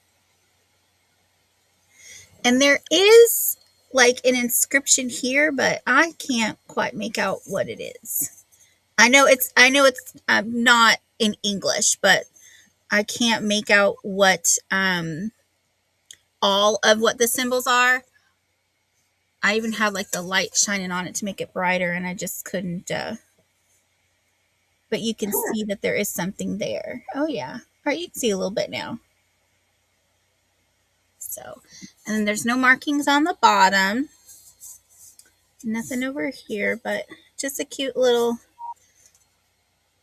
And there is like an inscription here, but I can't quite make out what it is. I know it's not in English, but I can't make out what all of what the symbols are. I even have like the light shining on it to make it brighter, and I just couldn't. But you can see that there is something there. Oh yeah, all right, you can see a little bit now. So, and then there's no markings on the bottom. Nothing over here, but just a cute little.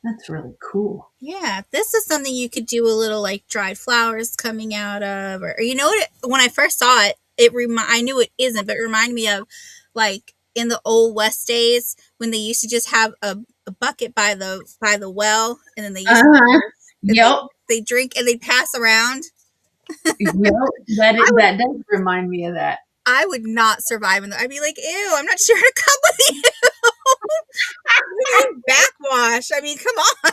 That's really cool. Yeah, this is something you could do a little like dried flowers coming out of, or you know what? When I first saw it, I knew it isn't, but it reminded me of like in the old West days when they used to just have a bucket by the well, and then they used Uh-huh. and they Yep. they drink and they pass around. Yep. That I would that does remind me of that. I would not survive in the. I'd be like, ew, I'm not sure how to come with you. We need backwash. I mean, come on.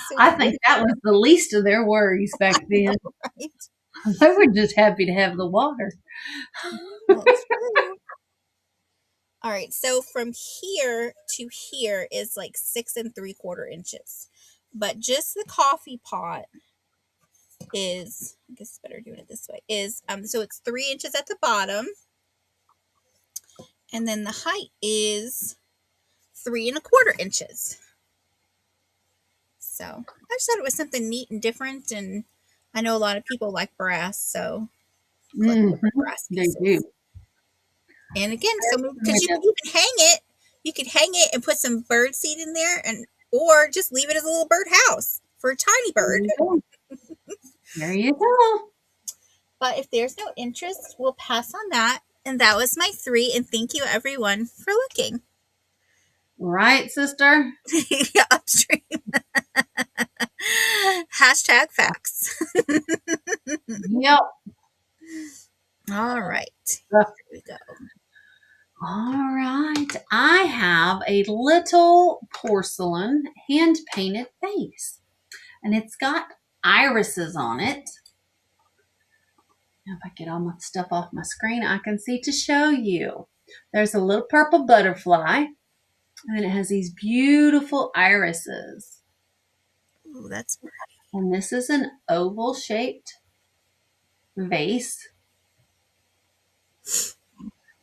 So I think that was the least of their worries back then. right. They were just happy to have the water. Well, true. All right, so from here to here is like 6.75 inches, but just the coffee pot is, I guess it's better doing it this way, is so it's 3 inches at the bottom, and then the height is 3.25 inches. So I just thought it was something neat and different, and I know a lot of people like brass, so collect Hmm. different brass They do. pieces. And again, so because you Primitive. can even hang it, you could hang it and put some bird seed in there, and or just leave it as a little bird house for a tiny There bird. you go. There you go. But if there's no interest, we'll pass on that. And that was my 3. And thank you everyone for looking. Right, sister? Yeah, upstream. Hashtag facts. Yep. All right. Here we go. All right. I have a little porcelain hand painted vase, and it's got irises on it. Now, if I get all my stuff off my screen, I can see to show you. There's a little purple butterfly, and it has these beautiful irises. Ooh, that's pretty. And this is an oval shaped vase.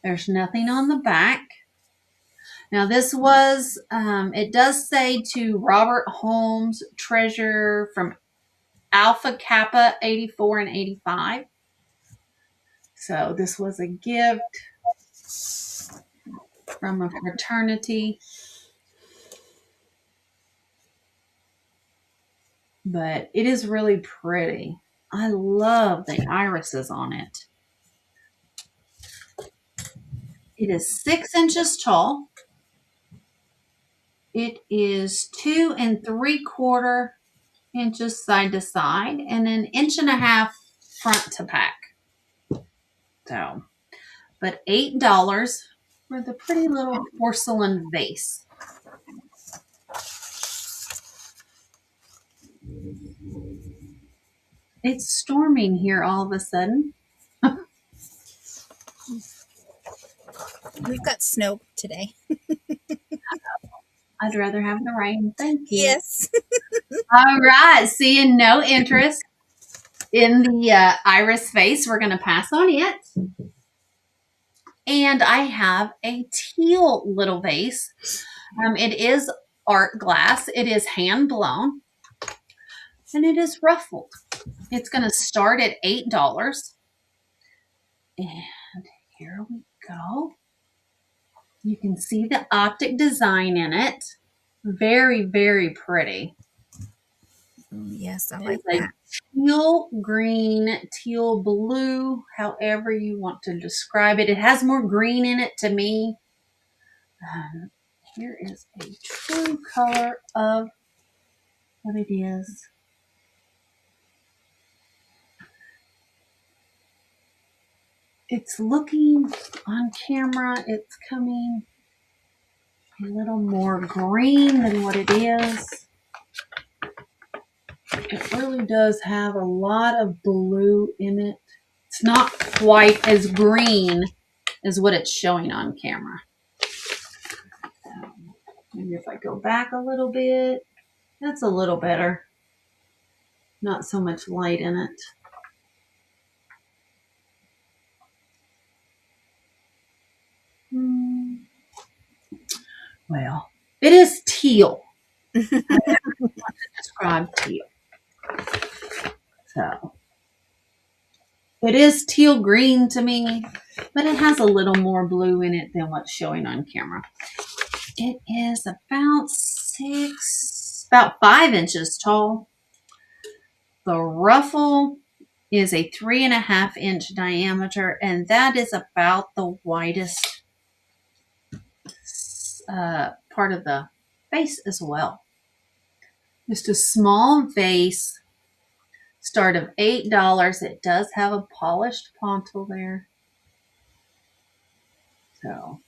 There's nothing on the back. Now, this was, it does say to Robert Holmes, treasure from Alpha Kappa 84 and 85. So, this was a gift from a fraternity. But it is really pretty. I love the irises on it. It is 6 inches tall. It is 2 3/4 inches side to side and an 1.5 inches front to back. So, but $8 for the pretty little porcelain vase. It's storming here all of a sudden. We've got snow today. I'd rather have the rain. Thank you. Yes. All right. Seeing no interest in the iris vase, we're going to pass on it. And I have a teal little vase. It is art glass. It is hand blown. And it is ruffled. It's going to start at $8. And here we go. You can see the optic design in it. Very, very pretty. Yes, I It like is a that. teal green, teal blue, however you want to describe it. It has more green in it to me. Here is a true color of what it is. It's looking on camera, it's coming a little more green than what it is. It really does have a lot of blue in it. It's not quite as green as what it's showing on camera. Maybe if I go back a little bit, that's a little better. Not so much light in it. Well, it is teal. I never want to describe teal. So, it is teal green to me, but it has a little more blue in it than what's showing on camera. It is about 5 inches tall. The ruffle is a 3.5-inch diameter, and that is about the widest part of the vase as well. Just a small vase, start of $8. It does have a polished pontil there. So,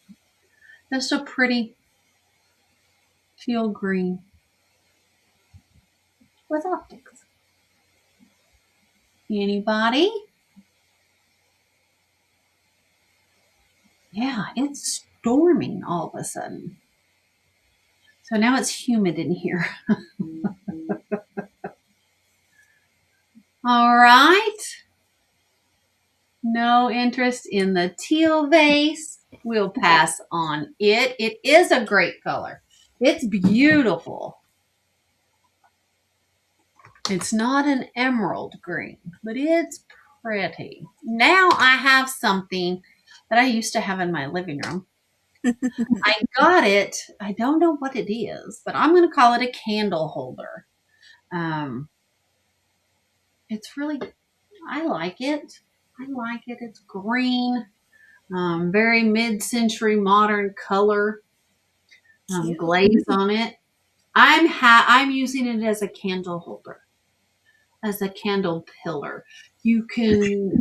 just a pretty teal green with optics. Anybody? Yeah, it's storming all of a sudden. So now it's humid in here. All right. No interest in the teal vase. We'll pass on it. It is a great color. It's beautiful. It's not an emerald green, but it's pretty. Now I have something that I used to have in my living room. I got it. I don't know what it is, but I'm going to call it a candle holder. Um, it's really, I like it. I like it. It's green, very mid-century modern color, Cute. glaze on it. I'm using it as a candle holder, as a candle pillar. You can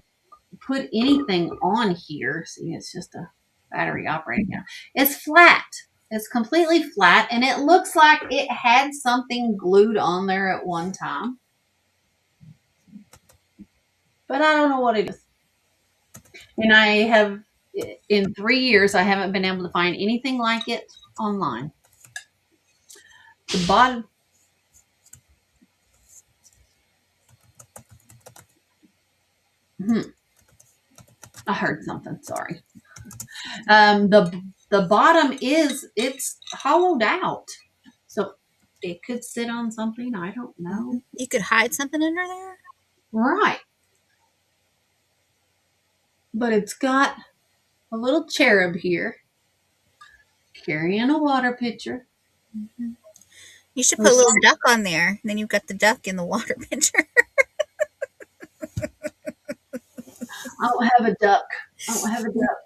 put anything on here. See, it's just a battery operating now. It's flat. It's completely flat, and it looks like it had something glued on there at one time. But I don't know what it is. And I have, in 3 years, I haven't been able to find anything like it online. The bottom. I heard something. Sorry. The bottom it's hollowed out, so it could sit on something. I don't know. You could hide something under there. Right, but it's got a little cherub here carrying a water pitcher. You should put a little duck on there, and then you've got the duck in the water pitcher. I don't have a duck. I don't have a duck.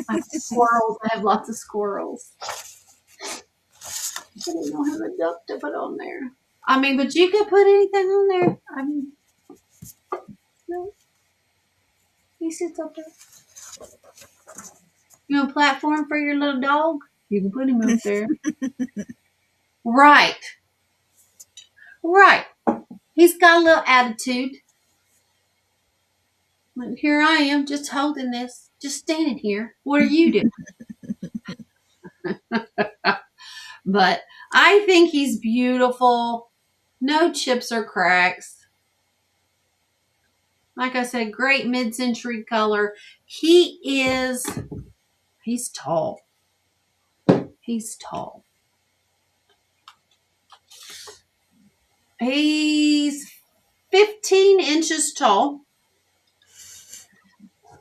I have squirrels. I have lots of squirrels. I don't have a duck to put on there. I mean, but you could put anything on there. I mean, no. He sits up there. You know, platform for your little dog. You can put him up there. Right. Right. He's got a little attitude. But here I am, just holding this, just standing here. What are you doing? But I think he's beautiful. No chips or cracks. Like I said, great mid-century color. He's tall. He's tall. He's 15 inches tall.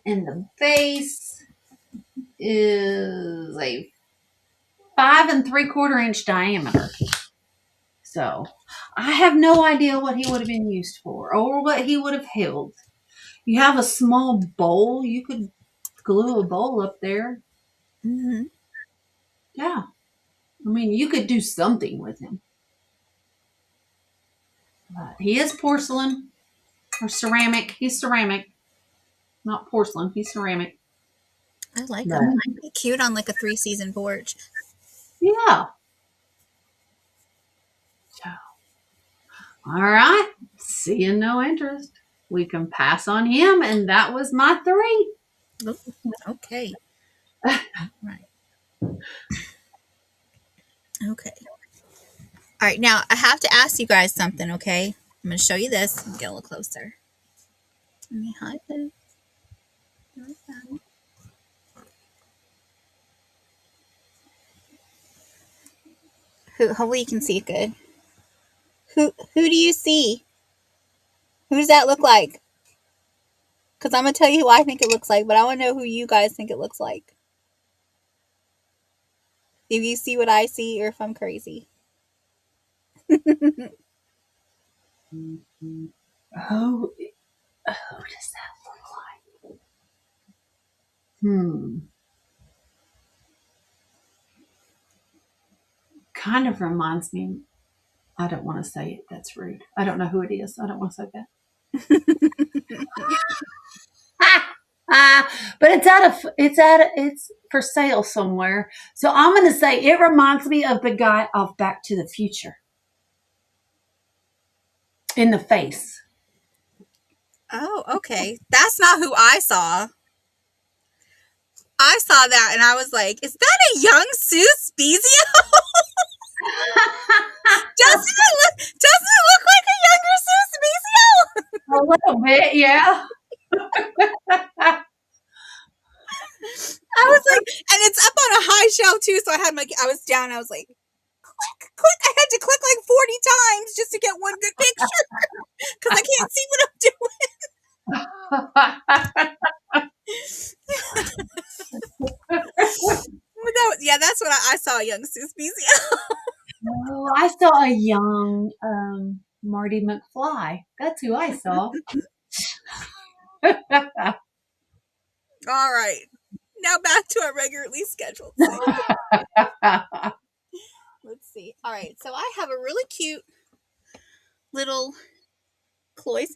And the base is a 5 3/4 inch diameter. So I have no idea what he would have been used for or what he would have held. You have a small bowl, you could glue a bowl up there. Mm-hmm. Yeah. I mean, you could do something with him. But he is porcelain or ceramic. He's ceramic, not porcelain. He's ceramic. I like them. Might be cute on like a 3-season porch. Yeah. So, all right. Seeing no interest, we can pass on him, and that was my 3. Ooh, okay. Right. Okay. All right. Now I have to ask you guys something. Okay. I'm going to show you this. Get a little closer. Let me hide this. Hopefully you can see it good. Who do you see? Who does that look like? Because I'm going to tell you who I think it looks like, but I want to know who you guys think it looks like. If you see what I see or if I'm crazy. Oh, who does that look like? Kind of reminds me. I don't want to say it. That's rude. I don't know who it is. I don't want to say that. But it's for sale somewhere. So I'm going to say it reminds me of the guy of Back to the Future. In the face. Oh, okay. That's not who I saw. I saw that and I was like, is that a young Sue Spezia? Doesn't it look like a younger Sue Spezia? A little bit, yeah. I was like, and it's up on a high shelf too, so I was down, I was like, click, click. I had had to click like 40 times just to get one good picture because I can't see what I'm doing. Yeah, that's what I saw, young Suspizia. Oh, I saw a young Marty McFly. That's who I saw. All right. Now back to our regularly scheduled thing. Let's see. All right. So I have a really cute little cloisonne.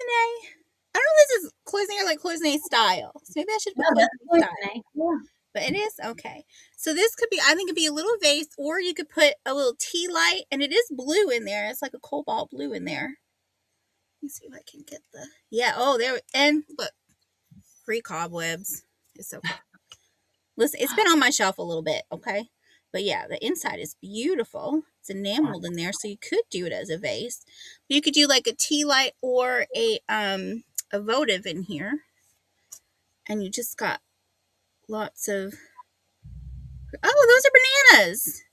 I don't know if this is cloisonne or like cloisonne style. So maybe I should No, put that's cloisonne good, style. Nate. Yeah. But it is okay. So this could be, I think it'd be a little vase, or you could put a little tea light, and it is blue in there. It's like a cobalt blue in there. Let me see if I can get the, yeah. Oh, there, and look, free cobwebs. It's okay. Listen, it's been on my shelf a little bit, okay? But yeah, the inside is beautiful. It's enameled in there, so you could do it as a vase. You could do like a tea light or a votive in here. And you just got lots of, oh, those are bananas.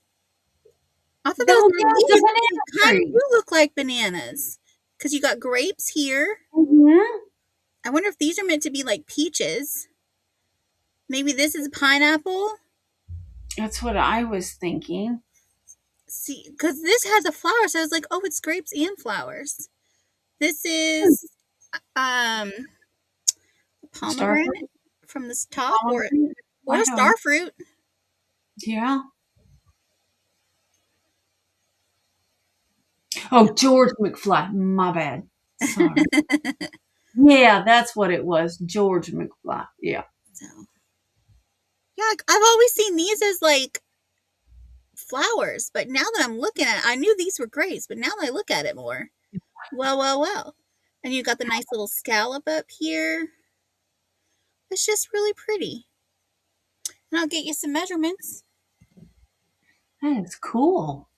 I thought those Oh, were yeah, it's a leaves. banana They kind of tree. do look like bananas. Because you got grapes here. Mm-hmm. I wonder if these are meant to be like peaches. Maybe this is a pineapple. That's what I was thinking. See, because this has a flower, so I was like, oh, it's grapes and flowers. This is um Starfruit? pomegranate from this top, Pomegranate? I or don't know. star fruit. Yeah. Oh, George McFly. My bad. Sorry. Yeah, that's what it was. George McFly. Yeah. So yeah, I've always seen these as like flowers, but now that I'm looking at it, I knew these were grapes, but now that I look at it more, well. And you got the nice little scallop up here. It's just really pretty. And I'll get you some measurements. That is cool.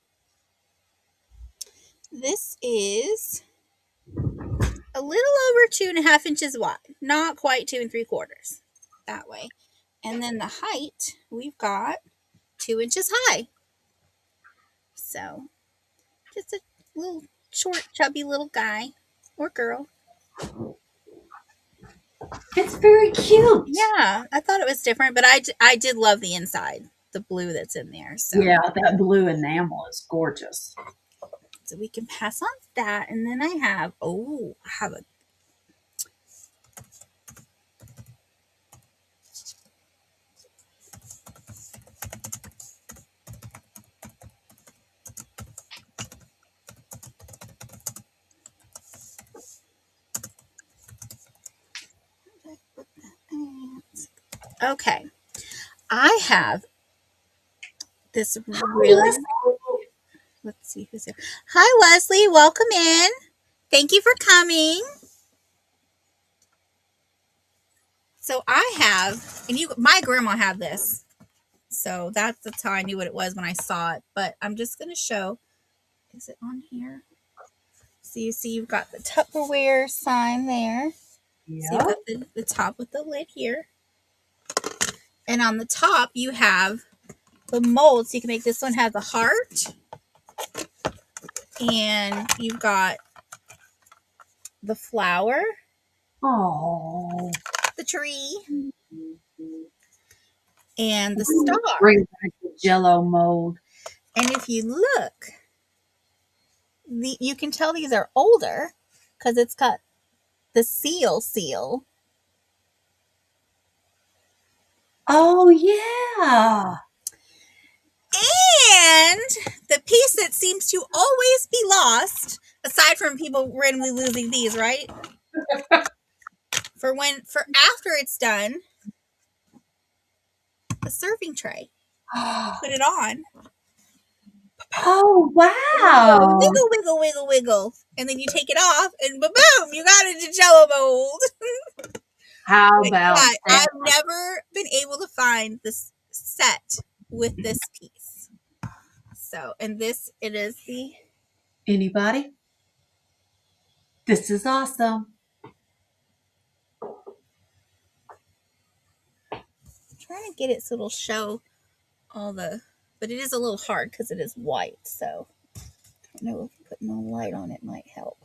This is a little over 2.5 inches wide, not quite 2 3/4 that way. And then the height we've got 2 inches high. So just a little short, chubby little guy or girl. It's very cute. Yeah, I thought it was different, but I did love the inside, the blue that's in there. Yeah, that blue enamel is gorgeous. So we can pass on that. And then I have, I have a, okay. I have this really, let's see who's here. Hi, Leslie. Welcome in. Thank you for coming. So I have, and my grandma had this. So that's how I knew what it was when I saw it. But I'm just going to show, is it on here? So you see you've got the Tupperware sign there. So you've Yeah. got the top with the lid here. And on the top, you have the mold. So you can make, this one has a heart. And you've got the flower, Oh. the tree, and the star. Bring back the Jello mold. And if you look, you can tell these are older because it's got the seal. Oh yeah. And the piece that seems to always be lost, aside from people randomly losing these, right? For after it's done, the serving tray. Put it on. Oh wow. Wiggle. And then you take it off and boom, you got it to Jello mold. How But about yeah, that? I've never been able to find this set with this piece. So, and this, it is the, Anybody? This is awesome. I'm trying to get it so it'll show all the, but it is a little hard because it is white. So I know if putting a light on it might help.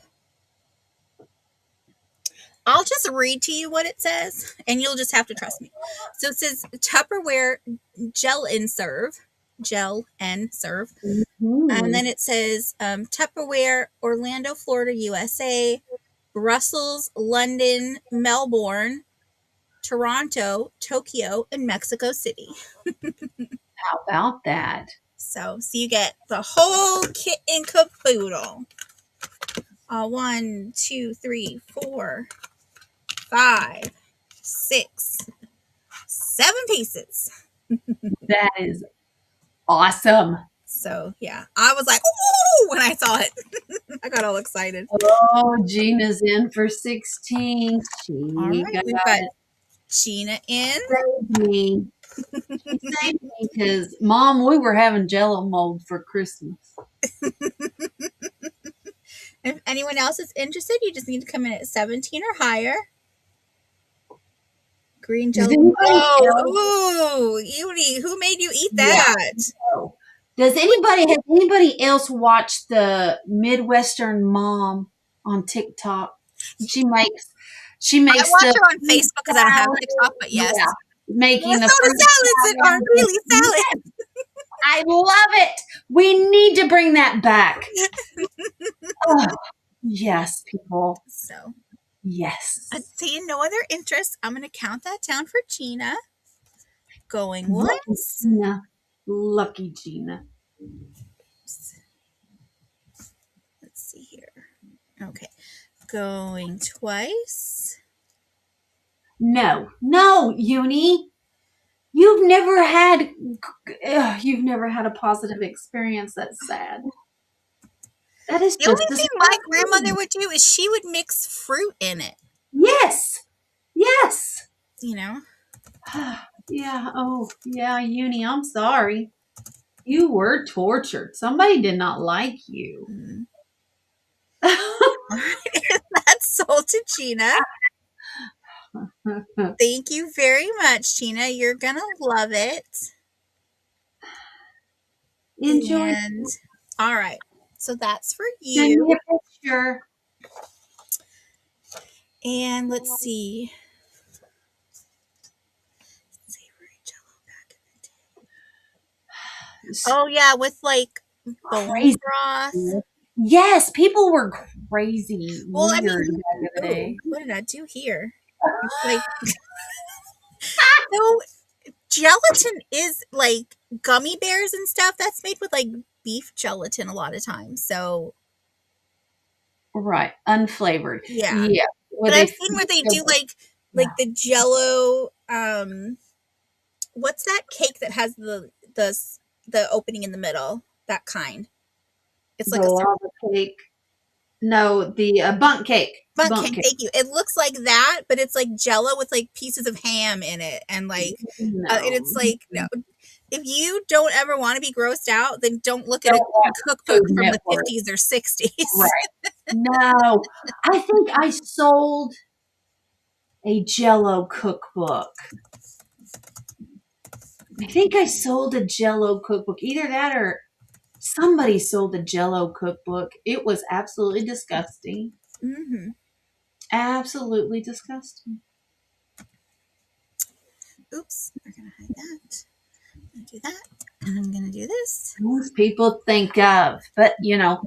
I'll just read to you what it says, and you'll just have to trust me. So it says Tupperware gel and serve, and then it says Tupperware, Orlando, Florida, USA, Brussels, London, Melbourne, Toronto, Tokyo, and Mexico City. How about that? So you get the whole kit and caboodle. 1, 2, 3, 4, 5, 6, 7 pieces. That is awesome. So yeah, I was like, ooh, when I saw it. I got all excited. Oh, Gina's in for 16. All She right, we've got Gina in. saved me. She saved me because, Mom, we were having Jello mold for Christmas. If anyone else is interested, you just need to come in at 17 or higher. Green Does jello. Oh, Uni, who made you eat that? Yeah. Does anybody else watch the Midwestern Mom on TikTok? She makes I watch the her on Facebook because I don't have TikTok, but yes. Yeah, making the Minnesota salads that are really salad. I love it. We need to bring that back. Oh, yes, people. So, Yes. seeing no other interest, I'm going to count that down for Gina. Going Lucky once. Gina. Lucky Gina. Let's see here. Okay. Going twice. No, Uni. You've never had a positive experience. That's sad. That is The just only thing my grandmother would do is she would mix fruit in it. Yes. Yes. You know? Yeah. Oh, yeah, Uni, I'm sorry. You were tortured. Somebody did not like you. That's sold to Gina. Thank you very much, Gina. You're going to love it. Enjoy. And all right. So that's for Send you. me a picture. And let's see. Oh yeah, with like bone Crazy. broth. Yes, people were crazy. Well, weird I mean, back in the day. what did I do here? It's like so gelatin is like gummy bears and stuff. That's made with like beef gelatin a lot of times. So Right, unflavored. yeah. Where But I've seen where they do like the Jello. What's that cake that has the opening in the middle? That kind. It's like the a lava cake. No, the bunk cake. bundt cake. Thank you. It looks like that, but it's like Jello with like pieces of ham in it, and like, No. and it's like no. If you don't ever want to be grossed out, then don't look at Don't a watch cookbook Food from the Network. 50s or 60s. Right. No, I think I sold a Jello cookbook. I think I sold a Jello cookbook. Either that or somebody sold a Jello cookbook. It was absolutely disgusting. Mm-hmm. Absolutely disgusting. Oops, we're gonna hide that. I'm gonna do that, and I'm gonna do this. Most people think of, but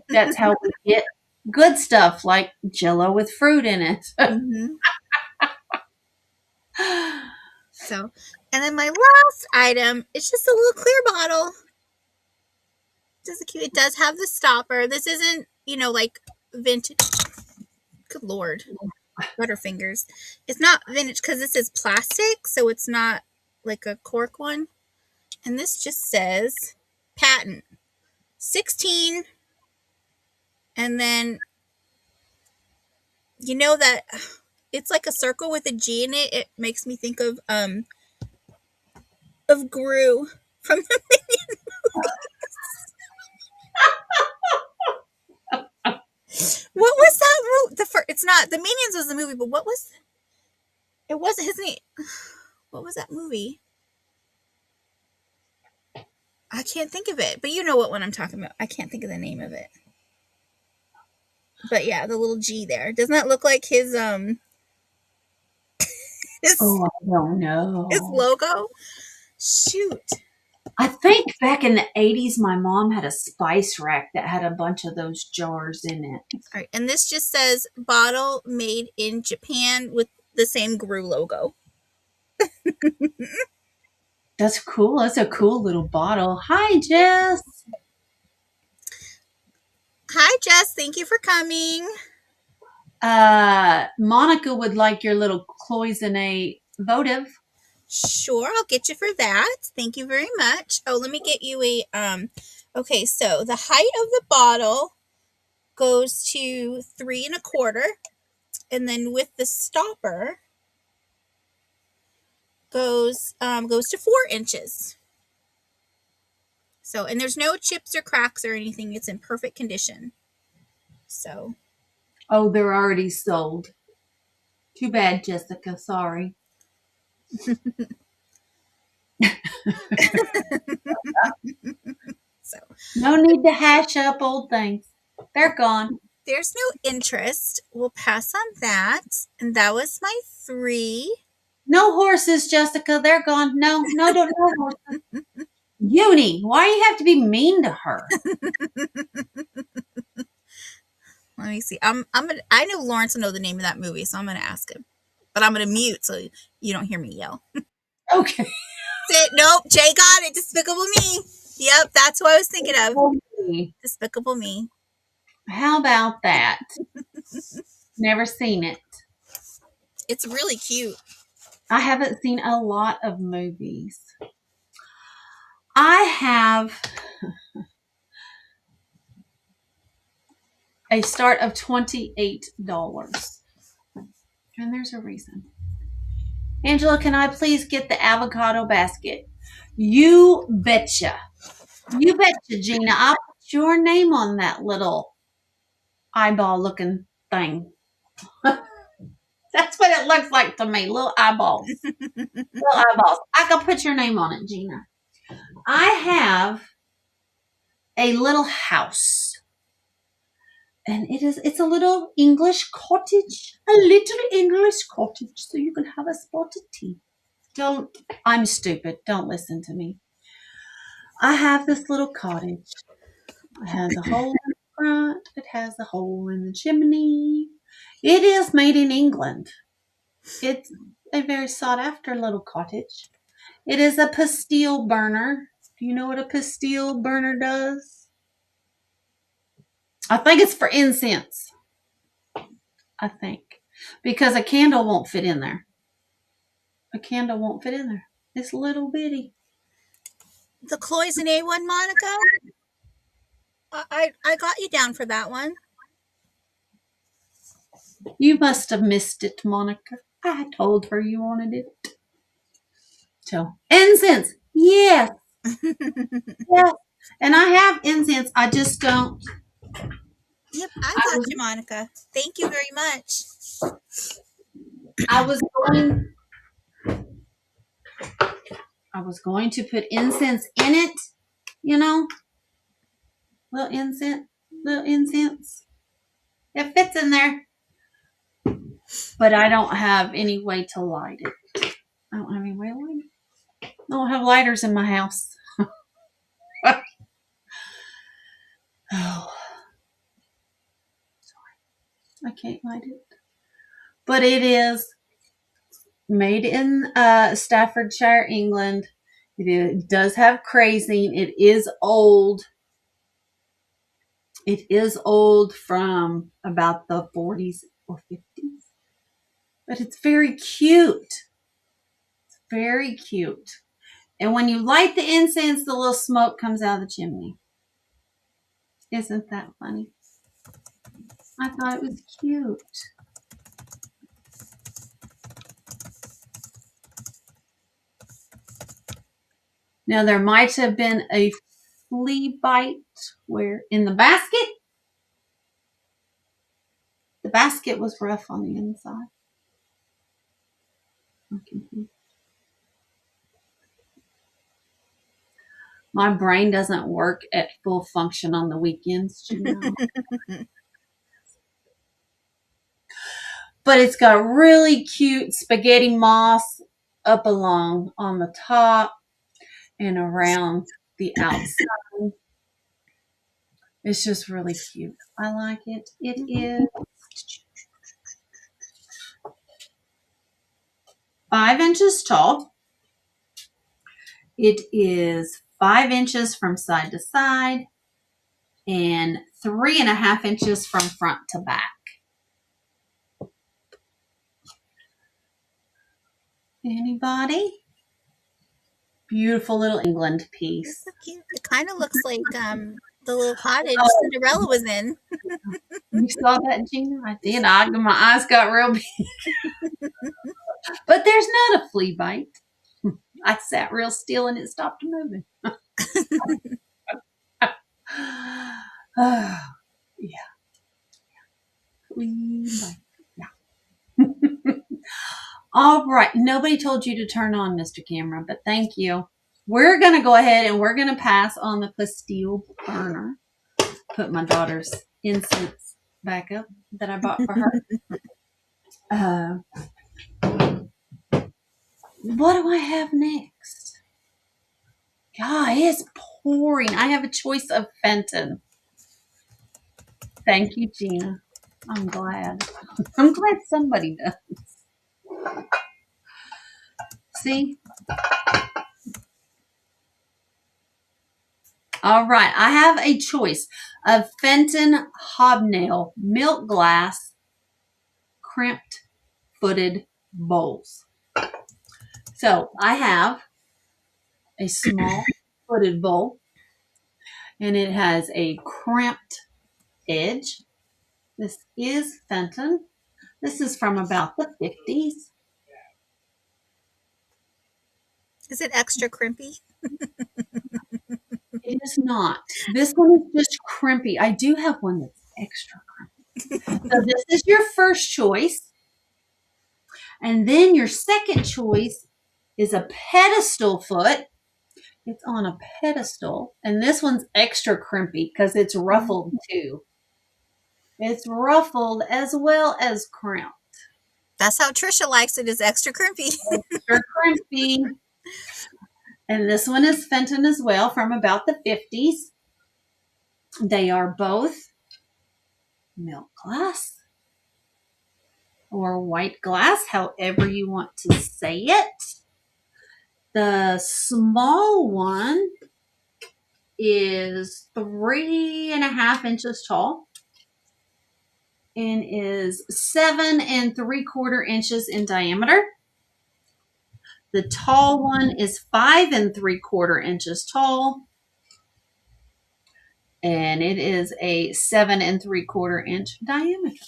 that's how we get good stuff like Jello with fruit in it. Mm-hmm. So, and then my last item is just a little clear bottle. Just cute. It does have the stopper. This isn't, like vintage. Good Lord. Butterfingers. It's not vintage because this is plastic, so it's not like a cork one. And this just says patent 16. And then, that it's like a circle with a G in it. It makes me think of Gru from the Minion movies. What was that movie? It's not the Minions was the movie, but what was it? Wasn't his name? What was that movie? I can't think of it, but you know what one I'm talking about. I can't think of the name of it. But yeah, the little G there. Doesn't that look like his his Oh, I don't his know. logo? Shoot. I think back in the 80s, my mom had a spice rack that had a bunch of those jars in it. All right, and this just says bottle made in Japan with the same GRU logo. That's cool. That's a cool little bottle. Hi, Jess. Hi, Jess. Thank you for coming. Monica would like your little cloisonne votive. Sure, I'll get you for that. Thank you very much. Oh, let me get you a okay, so the height of the bottle goes to 3 1/4, and then with the stopper goes to 4 inches. So, and there's no chips or cracks or anything. It's in perfect condition. So, Oh, they're already sold. Too bad, Jessica. Sorry. so No need to hash up old things. They're gone. there's no interest. We'll pass on that. And that was my 3. No horses, Jessica. They're gone. No, no, don't know horses. Uni, why do you have to be mean to her? Let me see. I know Lawrence will know the name of that movie, so I'm gonna ask him. But I'm gonna mute so you don't hear me yell. Okay. Nope, Jay got it. Despicable Me. Yep, that's what I was thinking of. Despicable Me. How about that? Never seen it. It's really cute. I haven't seen a lot of movies. I have a start of $28. And there's a reason. Angela, can I please get the avocado basket? You betcha. You betcha, Gina. I'll put your name on that little eyeball looking thing. That's what it looks like to me. Little eyeballs. Little eyeballs. I can put your name on it, Gina. I have a little house. And it's a little English cottage. A little English cottage. So you can have a spot of tea. I'm stupid. Don't listen to me. I have this little cottage. It has a hole in the front. It has a hole in the chimney. It is made in England. It's a very sought after little cottage. It is a pastille burner. Do you know what a pastille burner does? I think it's for incense. I think. Because a candle won't fit in there. A candle won't fit in there. It's little bitty. The cloisonne one, Monica. I got you down for that one. You must have missed it, Monica. I told her you wanted it. So, incense. Yes. Yes. And I have incense. I just don't. Yep, I got you, Monica. Thank you very much. I was going to put incense in it, you know. Little incense. Little incense. It fits in there. But I don't have any way to light it. I don't have any way to light it. I don't have lighters in my house. Oh, sorry. I can't light it. But it is made in Staffordshire, England. It does have crazing. It is old. It is old from about the 40s or 50s. But it's very cute. It's very cute. And when you light the incense, the little smoke comes out of the chimney. Isn't that funny? I thought it was cute. Now, there might have been a flea bite where in the basket was rough on the inside. My brain doesn't work at full function on the weekends, you know. but it's got really cute spaghetti moss up along on the top and around the outside. It's just really cute. I like it. It is 5 inches tall. It is 5 inches from side to side and 3.5 inches from front to back. Anybody? Beautiful little England piece. So cute. It kind of looks like the little cottage Cinderella was in. You saw that, Gina? I did. My eyes got real big. But there's not a flea bite. I sat real still and it stopped moving. Oh, yeah. Flea bite. Yeah. All right. Nobody told you to turn on, Mr. Camera, but thank you. We're going to go ahead and we're going to pass on the pastille burner. Put my daughter's incense back up that I bought for her. What do I have next? God, it's pouring. I have a choice of Fenton. Thank you, Gina. I'm glad. I'm glad somebody does. See? All right. I have a choice of Fenton Hobnail Milk Glass Crimped Footed Bowls. So I have a small footed bowl and it has a crimped edge. This is Fenton. This is from about the 50s. Is it extra crimpy? It is not. This one is just crimpy. I do have one that's extra crimpy. So this is your first choice. And then your second choice is a pedestal foot. It's on a pedestal. And this one's extra crimpy because it's ruffled too. It's ruffled as well as crimped. That's how Trisha likes it, is extra crimpy. Extra crimpy. And this one is Fenton as well from about the 50s. They are both milk glass or white glass, however you want to say it. The small one is 3.5 inches tall and is 7 3/4 inches in diameter. The tall one is 5 3/4 inches tall, and it is a 7 3/4 inch diameter.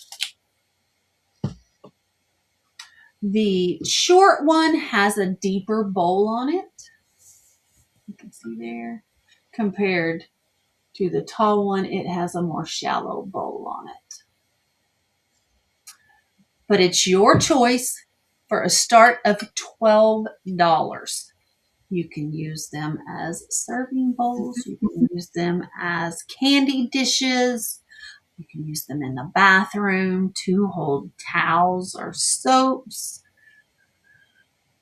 The short one has a deeper bowl on it. You can see there. Compared to the tall one, it has a more shallow bowl on it. But it's your choice for a start of $12. You can use them as serving bowls. You can use them as candy dishes. You can use them in the bathroom to hold towels or soaps.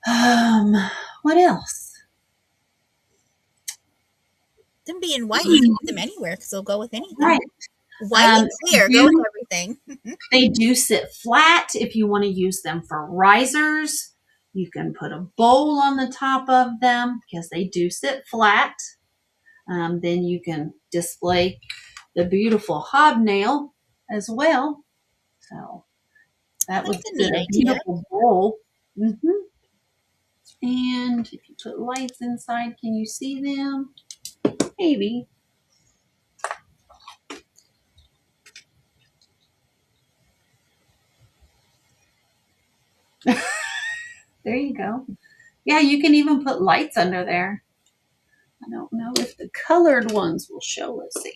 What else? Them being white, you can use them anywhere because they'll go with anything. Right. White and clear go with everything. They do sit flat if you want to use them for risers. You can put a bowl on the top of them because they do sit flat. Then you can display the beautiful hobnail as well. So that was a beautiful bowl. Mm-hmm. And if you put lights inside, can you see them? Maybe. There you go. Yeah, you can even put lights under there. I don't know if the colored ones will show. Let's see.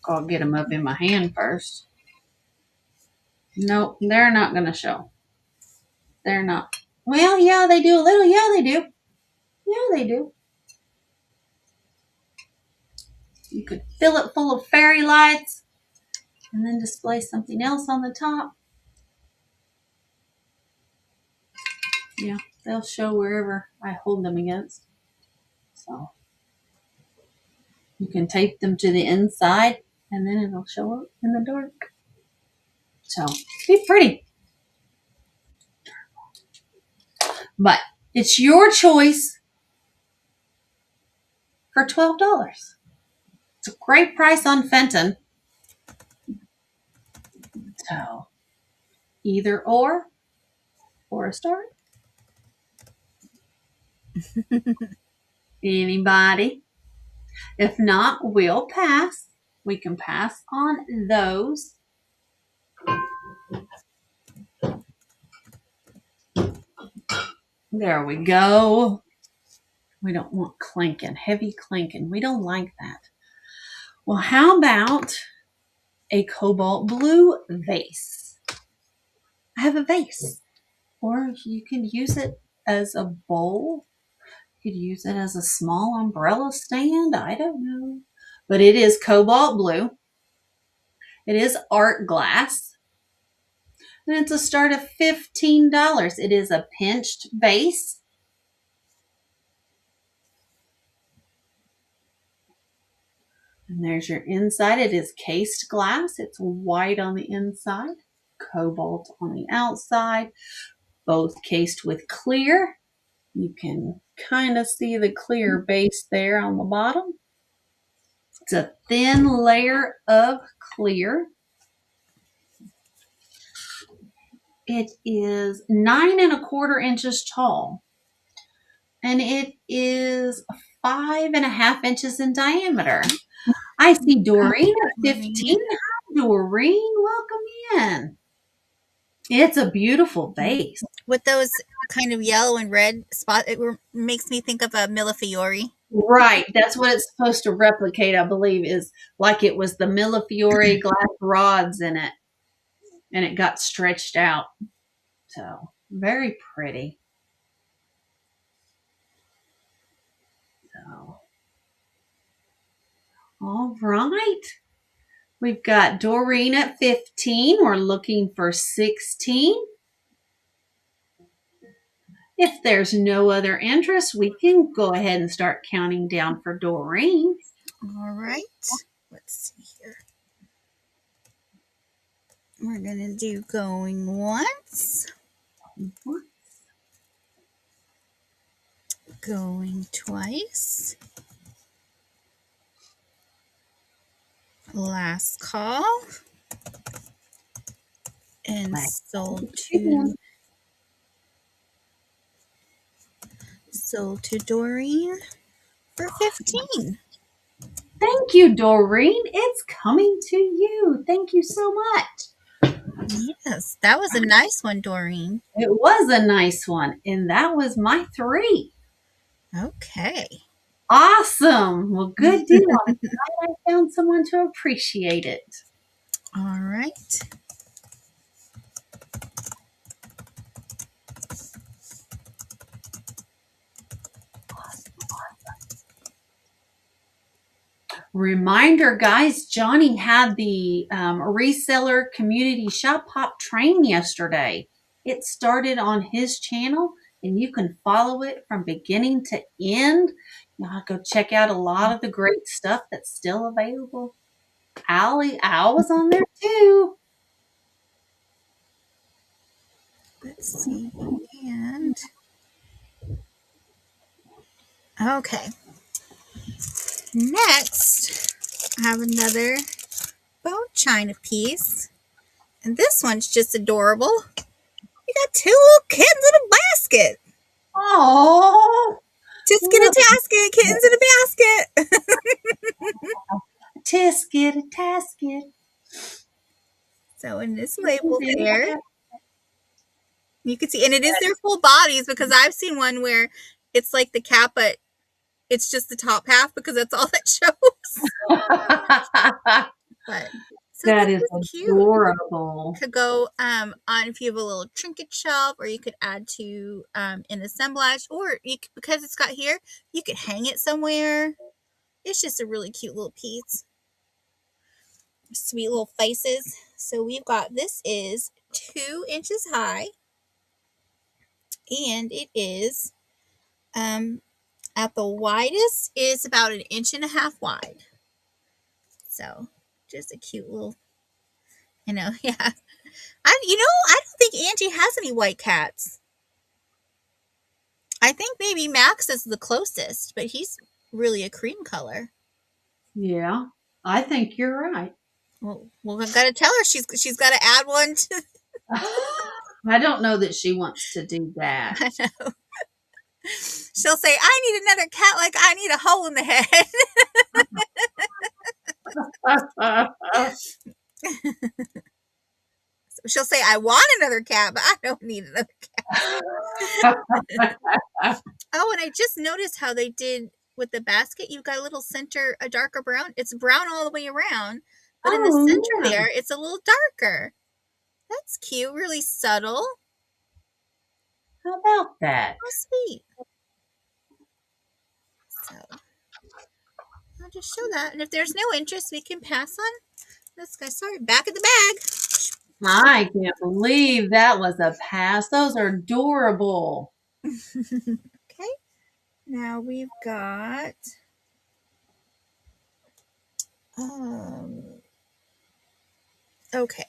I'll get them up in my hand first. Nope, they're not going to show. They're not. Well, yeah, they do a little. Yeah, they do. Yeah, they do. You could fill it full of fairy lights and then display something else on the top. Yeah, they'll show wherever I hold them against. So you can tape them to the inside and then it'll show up in the dark. So be pretty. But it's your choice for $12. It's a great price on Fenton. So either or a start. Anybody? If not, we'll pass. We can pass on those. There we go. We don't want clanking, heavy clanking. We don't like that. Well, how about a cobalt blue vase? I have a vase. Or you can use it as a bowl. You could use it as a small umbrella stand. I don't know. But it is cobalt blue. It is art glass. And it's a start of $15. It is a pinched base. And there's your inside. It is cased glass. It's white on the inside, cobalt on the outside, both cased with clear. You can kind of see the clear base there on the bottom. It's a thin layer of clear. It is 9¼ inches tall. And it is 5½ inches in diameter. I see Doreen at 15. Hi, Doreen. Welcome in. It's a beautiful vase. With those kind of yellow and red spots, it makes me think of a Millefiori. Right. That's what it's supposed to replicate, I believe, is like it was the Millefiori glass rods in it. And it got stretched out. So, very pretty. So, all right. We've got Doreen at 15. We're looking for 16. If there's no other interest, we can go ahead and start counting down for Doreen. All right. Let's see here. We're going to do going once. Going twice. Last call. And sold to Doreen for 15. Thank you, Doreen. It's coming to you. Thank you so much. Yes, that was a nice one, Doreen. It was a nice one. And that was my 3. Okay. Awesome. Well, good deal. I'm glad I found someone to appreciate it. All right. Reminder, guys, Johnny had the reseller community shop hop train yesterday. It started on his channel, and you can follow it from beginning to end. Y'all go check out a lot of the great stuff that's still available. Al was on there too. Let's see. And okay. Next, I have another bone china piece. And this one's just adorable. You got 2 little kittens in a basket. Oh, Tisket a tasket, kittens in a basket. Tisket a tasket. So in this label there, you can see, and it is their full bodies, because I've seen one where it's like the cap, but it's just the top half because that's all that shows. But so that is adorable. Could go on if you have a little trinket shelf, or you could add to an assemblage, or you could, because it's got here, you could hang it somewhere. It's just a really cute little piece. Sweet little faces. So we've got, this is 2 inches high, and it is at the widest is about 1.5 inches wide. So just a cute little, yeah. I don't think Angie has any white cats. I think maybe Max is the closest, but he's really a cream color. Yeah, I think you're right. Well, I've got to tell her she's got to add one to. I don't know that she wants to do that. I know. She'll say, "I need another cat, like I need a hole in the head." She'll say, "I want another cat, but I don't need another cat." Oh, and I just noticed how they did with the basket. You've got a little center, a darker brown. It's brown all the way around, but in the Oh, center yeah. there, it's a little darker. That's cute, really subtle. How about that? Oh, sweet. So I'll just show that, and if there's no interest, we can pass on this guy. Sorry, back of the bag. I can't believe that was a pass. Those are adorable. Okay, now we've got okay.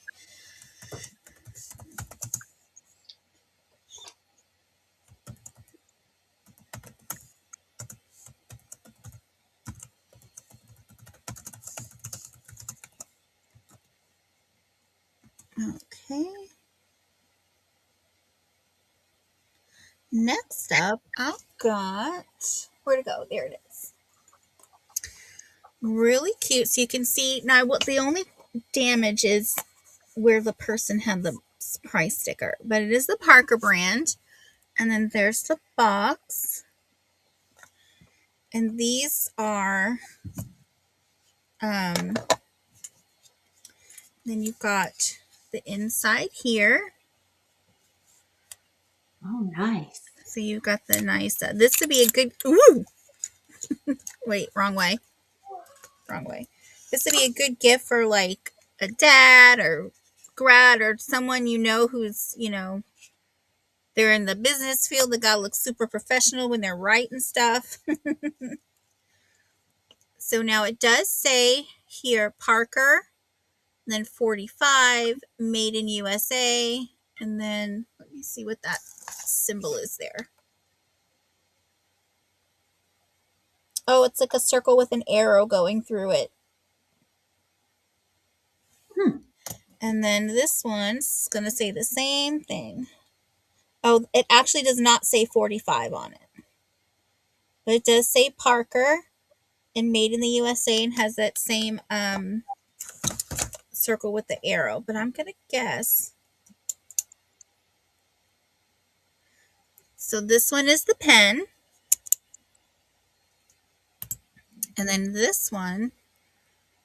Okay. Next up, I've got, where to go? There it is. Really cute. So you can see now what the only damage is where the person had the price sticker, but it is the Parker brand. And then there's the box. And these are, then you've got the inside here. Oh, nice. So you've got the nice, this would be a good, ooh, wait, wrong way. This would be a good gift for like a dad or grad or someone who's, they're in the business field. They gotta look super professional when they're writing stuff. So now it does say here Parker, then 45, made in USA, and then let me see what that symbol is there. Oh, it's like a circle with an arrow going through it. And then this one's going to say the same thing. Oh, it actually does not say 45 on it. But it does say Parker and made in the USA and has that same circle with the arrow. But I'm going to guess. So this one is the pen. And then this one,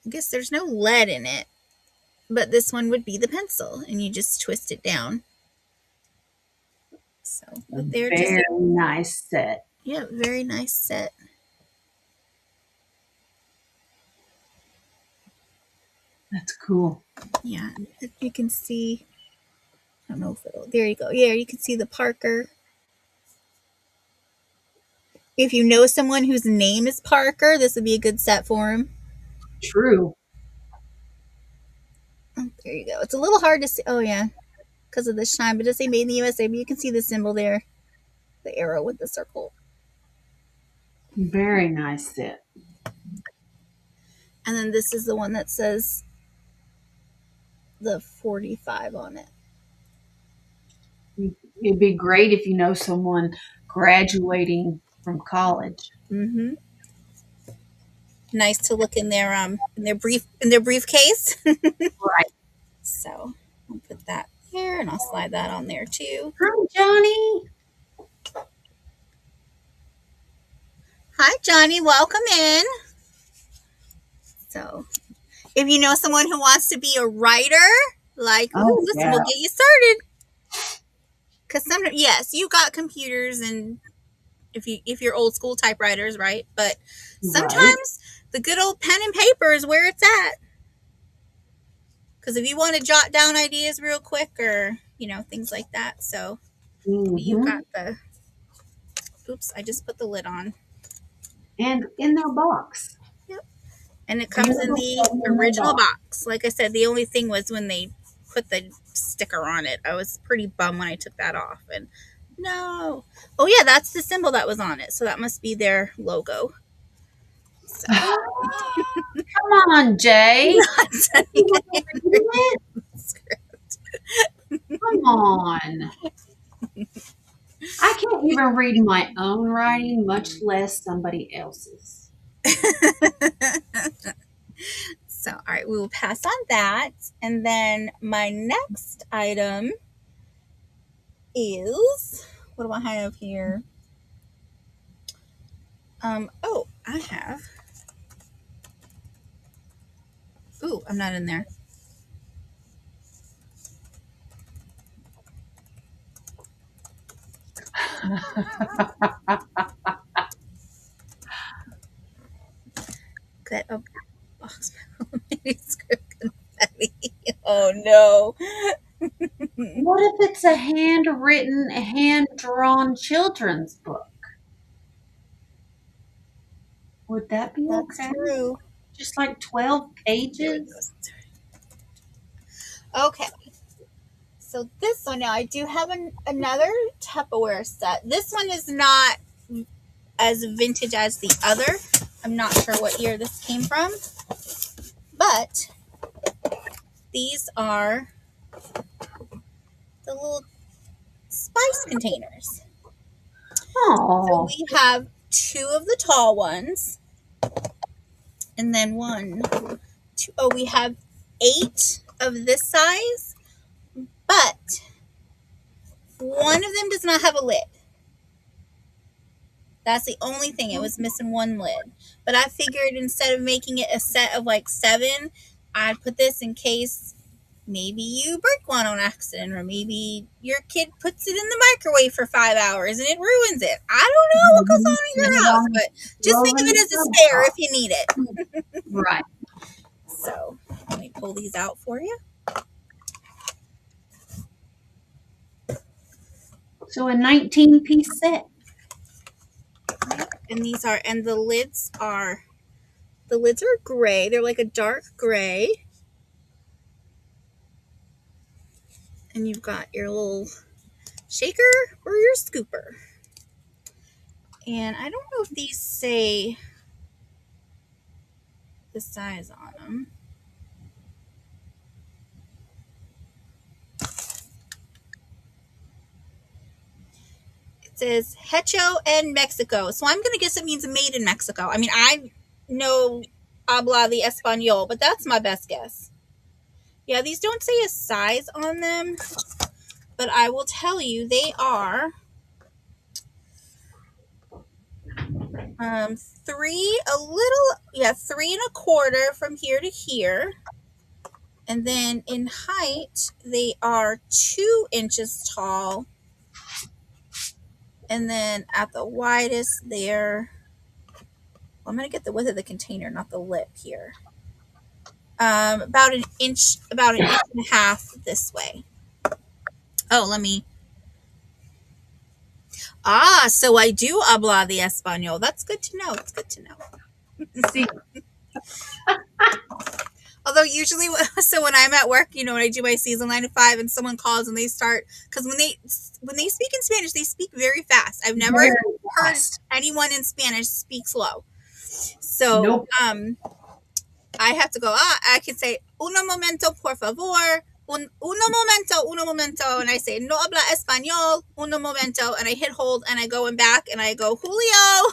I guess there's no lead in it. But this one would be the pencil. And you just twist it down. So, but they're Very just, nice set. yeah, very nice set. That's cool. Yeah, you can see, I don't know if it'll, there you go. Yeah, you can see the Parker. If you know someone whose name is Parker, this would be a good set for him. True. Oh, there you go. It's a little hard to see. Oh, yeah, because of the shine, but it does say made in the USA, but you can see the symbol there, the arrow with the circle. Very nice set. And then this is the one that says the 45 on it. It'd be great if you know someone graduating from college. Mm-hmm. Nice to look in their briefcase. Right. So I'll put that there, and I'll slide that on there too. Hi, Johnny. Hi, Johnny. Welcome in. So, if you know someone who wants to be a writer, like, Oh, listen, yeah. we'll get you started. Because sometimes, yes, you got computers and if you're old school typewriters, right? But Right. sometimes the good old pen and paper is where it's at. Because if you want to jot down ideas real quick, or things like that. So you've Mm-hmm. got the. Oops, I just put the lid on. And in their box. Yep. And it comes in Beautiful the in their original box. box. Like I said, the only thing was when they put the sticker on it. I was pretty bummed when I took that off. And no. Oh yeah, that's the symbol that was on it. So that must be their logo. So Come on, Jay. not Don't sending you want to read it? a script. Come on. I can't even read my own writing, much less somebody else's. So all right, we will pass on that. And then my next item is, what do I have here? Oh, I have. Ooh, I'm not in there. Good. Oh, box manuscript confetti. Oh no. What if it's a handwritten, hand-drawn children's book? Would that be That's okay? true. Just like 12 There we pages? go. Okay. So this one now, I do have another Tupperware set. This one is not as vintage as the other. I'm not sure what year this came from, but these are the little spice containers. So Oh, we have two of the tall ones, and then one, two. Oh, we have 8 of this size, but one of them does not have a lid. That's the only thing. It was missing one lid. But I figured instead of making it a set of like 7, I'd put this in case maybe you break one on accident, or maybe your kid puts it in the microwave for 5 hours and it ruins it. I don't know what goes on in put your it house, on the but just stove think of in it the as a stove spare top. if you need it. Right. So let me pull these out for you. So a 19-piece set. And the lids are gray. They're like a dark gray. And you've got your little shaker or your scooper. And I don't know if these say the size on them. It says Hecho and Mexico. So I'm going to guess it means made in Mexico. I mean, I know habla de español, but that's my best guess. Yeah, these don't say a size on them, but I will tell you they are 3 from here to here. And then in height, they are 2 inches tall. And then at the widest, they're, well, I'm going to get the width of the container, not the lip here. About an inch and a half this way. Oh, let me. So I do habla de español. That's good to know. It's good to know. See, Although usually, so when I'm at work, when I do my season 9 to 5, and someone calls and they start, because when they speak in Spanish, they speak very fast. I've never very heard fast. anyone in Spanish speak slow. So Nope. I have to go. I can say uno momento, por favor. Uno momento, and I say no habla español. Uno momento, and I hit hold, and I go in back, and I go Julio,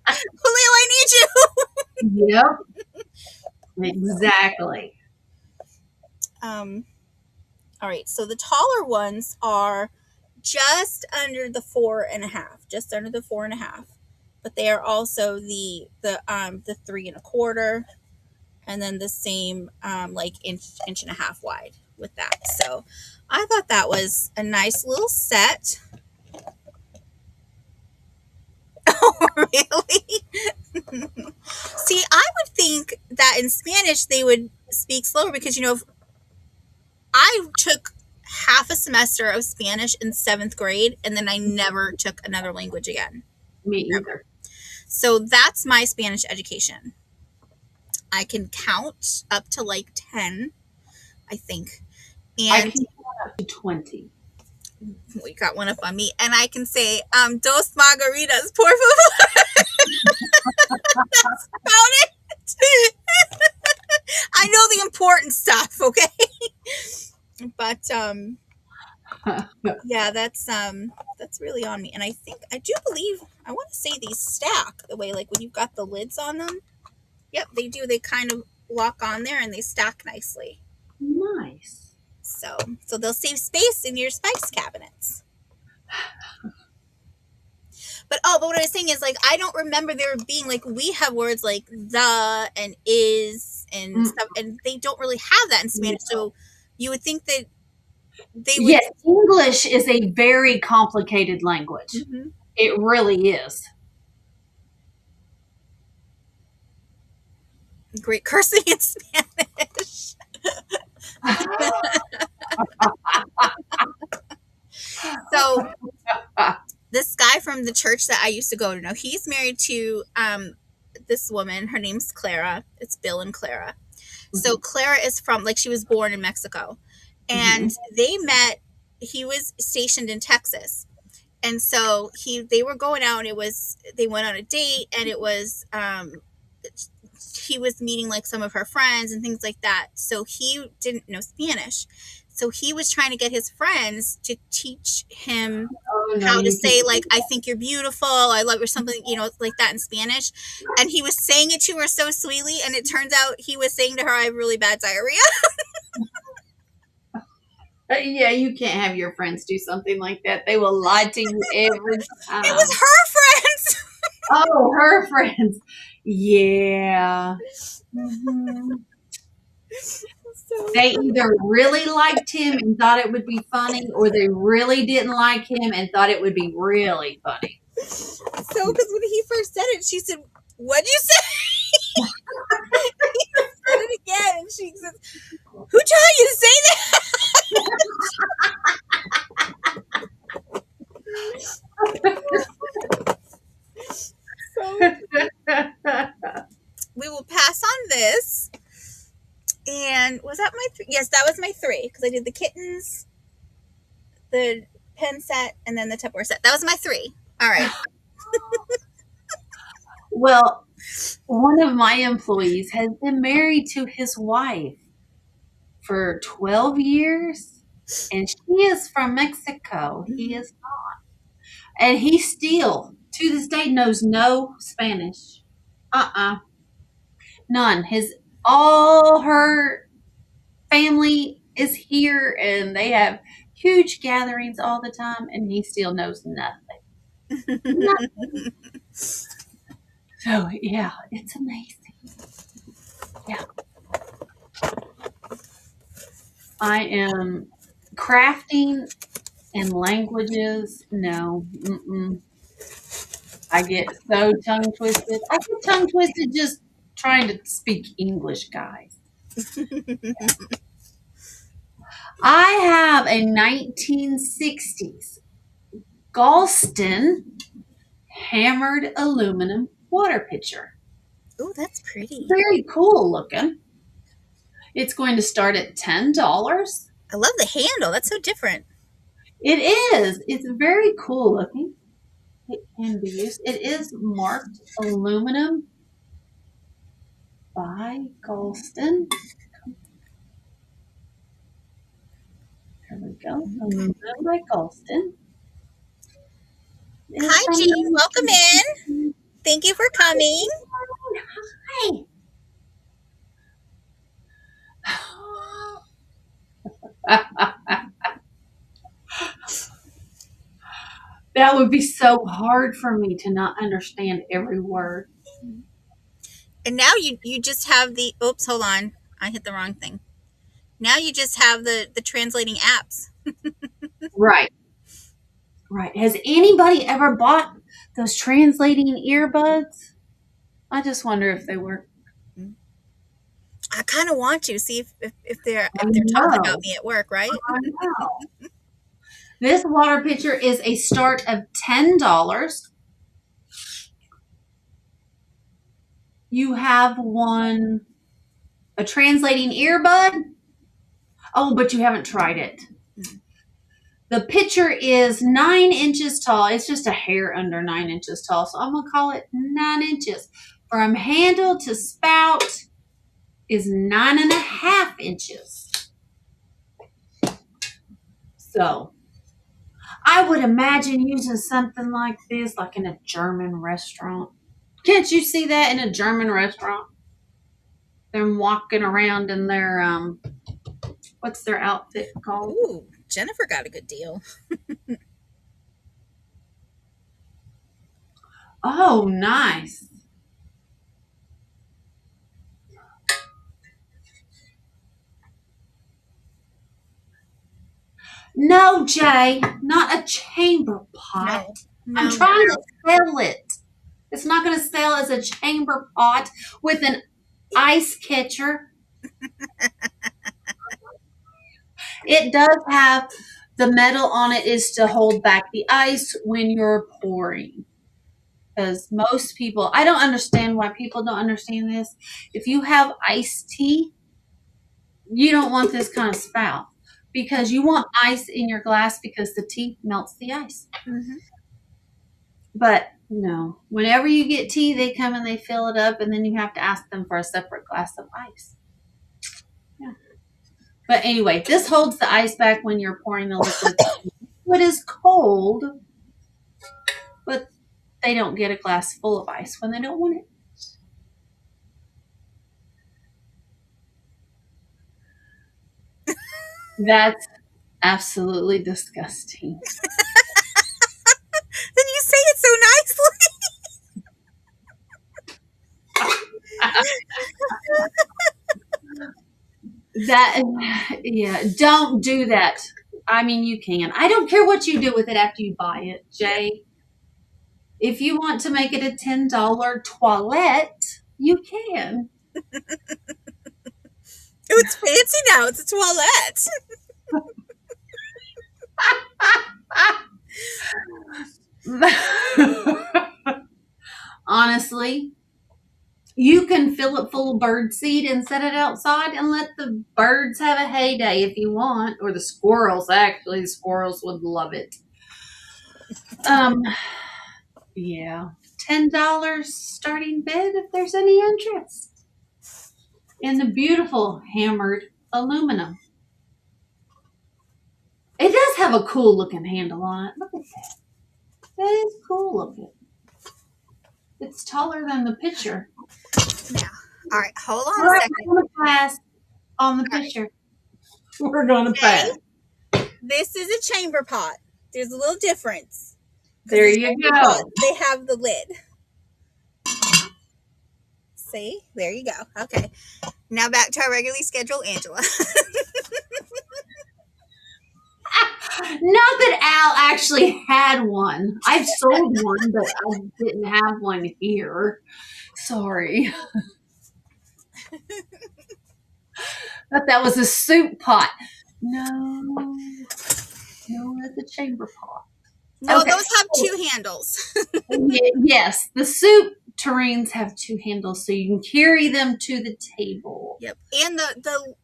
Julio, I need you. Yep. Exactly. All right, so the taller ones are just under the 4.5, but they are also the 3.25, and then the same like inch and a half wide with that. So I thought that was a nice little set. Really? See, I would think that in Spanish they would speak slower because, I took half a semester of Spanish in seventh grade and then I never took another language again. Me Ever. either. So that's my Spanish education. I can count up to like 10, I think. I And can count up to 20. we got one up on me. And I can say, dos margaritas, por favor. That's about it. I know the important stuff, okay? But yeah, that's really on me. And I think I do believe I want to say these stack the way like when you've got the lids on them. Yep, they do. They kind of lock on there and they stack nicely. Nice. So they'll save space in your spice cabinets. But what I was saying is like I don't remember there being like we have words like the and is and stuff and they don't really have that in Spanish. So you would think that they would. Yes, English is a very complicated language. Mm-hmm. It really is. Great cursing in Spanish. So this guy from the church that I used to go to, now he's married to this woman. Her name's Clara. It's Bill and Clara. So Clara is from like she was born in Mexico, and they met. He was stationed in Texas, and so they were going out. And they went on a date, and it was he was meeting like some of her friends and things like that. So he didn't know Spanish. So he was trying to get his friends to teach him how to say like I think you're beautiful, I love you, or something, like that in Spanish. And he was saying it to her so sweetly, and it turns out he was saying to her, I have really bad diarrhea. Yeah, you can't have your friends do something like that. They will lie to you every time. It was her friends. Oh, her friends. Yeah. Mm-hmm. They either really liked him and thought it would be funny, or they really didn't like him and thought it would be really funny. So, because when he first said it, she said, "What'd you say?" He said it again, and she says, "Who told you to say that?" So we will pass on this. And was that my 3? Yes, that was my 3 because I did the kittens, the pen set, and then the Tupperware set. That was my 3. All right. Well, one of my employees has been married to his wife for 12 years, and she is from Mexico. He is not. And he still, to this day, knows no Spanish. None. All her family is here, and they have huge gatherings all the time, and he still knows nothing. Nothing. So, yeah, it's amazing. Yeah. I am crafting and languages. No. I get so tongue twisted. I get tongue twisted just trying to speak English, guys. I have a 1960s Galston hammered aluminum water pitcher. Oh, that's pretty. Very cool looking. It's going to start at $10. I love the handle. That's so different. It is. It's very cool looking. It can be used. It is marked aluminum by Galston. There we go. Aluminum by Galston. Hi, Jean. Welcome in. Thank you for coming. Hi. That would be so hard for me to not understand every word. And now you just have the oops, hold on. I hit the wrong thing. Now you just have the translating apps. Right. Right. Has anybody ever bought those translating earbuds? I just wonder if they work. I kind of want to see if they're I talking about know. me at work, right? I know. This water pitcher is a start of $10. You have a translating earbud. Oh, but you haven't tried it. The pitcher is 9 inches tall. It's just a hair under 9 inches tall. So I'm going to call it 9 inches. From handle to spout is 9.5 inches. So I would imagine using something like this, like in a German restaurant. Can't you see that in a German restaurant? Them walking around in their what's their outfit called? Ooh, Jennifer got a good deal. Oh, nice. No, Jay, not a chamber pot. No, I'm trying to sell it. It's not going to sell as a chamber pot with an ice catcher. It does have the metal on it is to hold back the ice when you're pouring. Because most people, I don't understand why people don't understand this. If you have iced tea, you don't want this kind of spout because you want ice in your glass because the tea melts the ice. Mm-hmm. But no, whenever you get tea, they come and they fill it up, and then you have to ask them for a separate glass of ice. Yeah. But anyway, this holds the ice back when you're pouring the liquid. It is cold, but they don't get a glass full of ice when they don't want it. That's absolutely disgusting. Then you say it so Yeah, don't do that. I mean, you can. I don't care what you do with it after you buy it, Jay. If you want to make it a $10 toilette, you can. It's fancy now. It's a toilet. Honestly, you can fill it full of bird seed and set it outside and let the birds have a heyday if you want, or the squirrels. Actually, the squirrels would love it. Yeah, $10 starting bid if there's any interest in the beautiful hammered aluminum. It does have a cool looking handle on it. Look at that. That is cool looking. It's taller than the picture. Now, all right, hold on All a right, second. we're going to pass on the picture. We're going to pass. This is a chamber pot. There's a little difference. There you go. Pot, they have the lid. See? There you go. Okay. Now back to our regularly scheduled Angela. Not that Al actually had one. I've sold one, but I didn't have one here. Sorry. Thought that was a soup pot. No, it's a chamber pot. No, Okay. those have two handles. Yes, the soup tureens have two handles, so you can carry them to the table. Yep. And the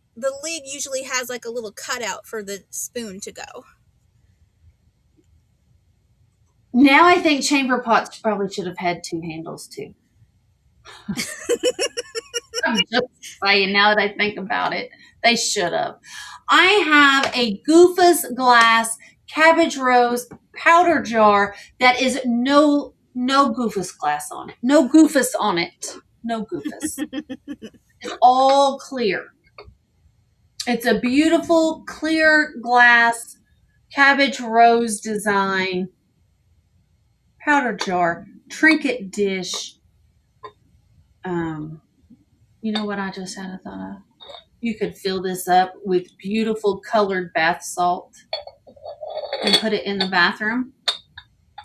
lid usually has like a little cutout for the spoon to go. Now I think chamber pots probably should have had two handles too. I'm just saying, now that I think about it, they should have. I have a Goofus glass cabbage rose powder jar that is no Goofus glass on it. No Goofus on it. No Goofus. It's all clear. It's a beautiful clear glass cabbage rose design powder jar, trinket dish. You know what I just had a thought of? You could fill this up with beautiful colored bath salt and put it in the bathroom.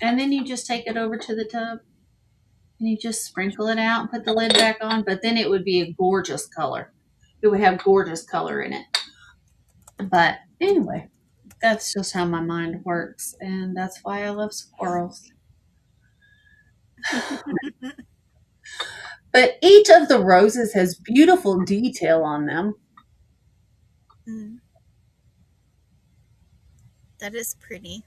And then you just take it over to the tub and you just sprinkle it out and put the lid back on. But then it would be a gorgeous color. It would have gorgeous color in it. But anyway, that's just how my mind works. And that's why I love squirrels. But each of the roses has beautiful detail on them. Mm. That is pretty.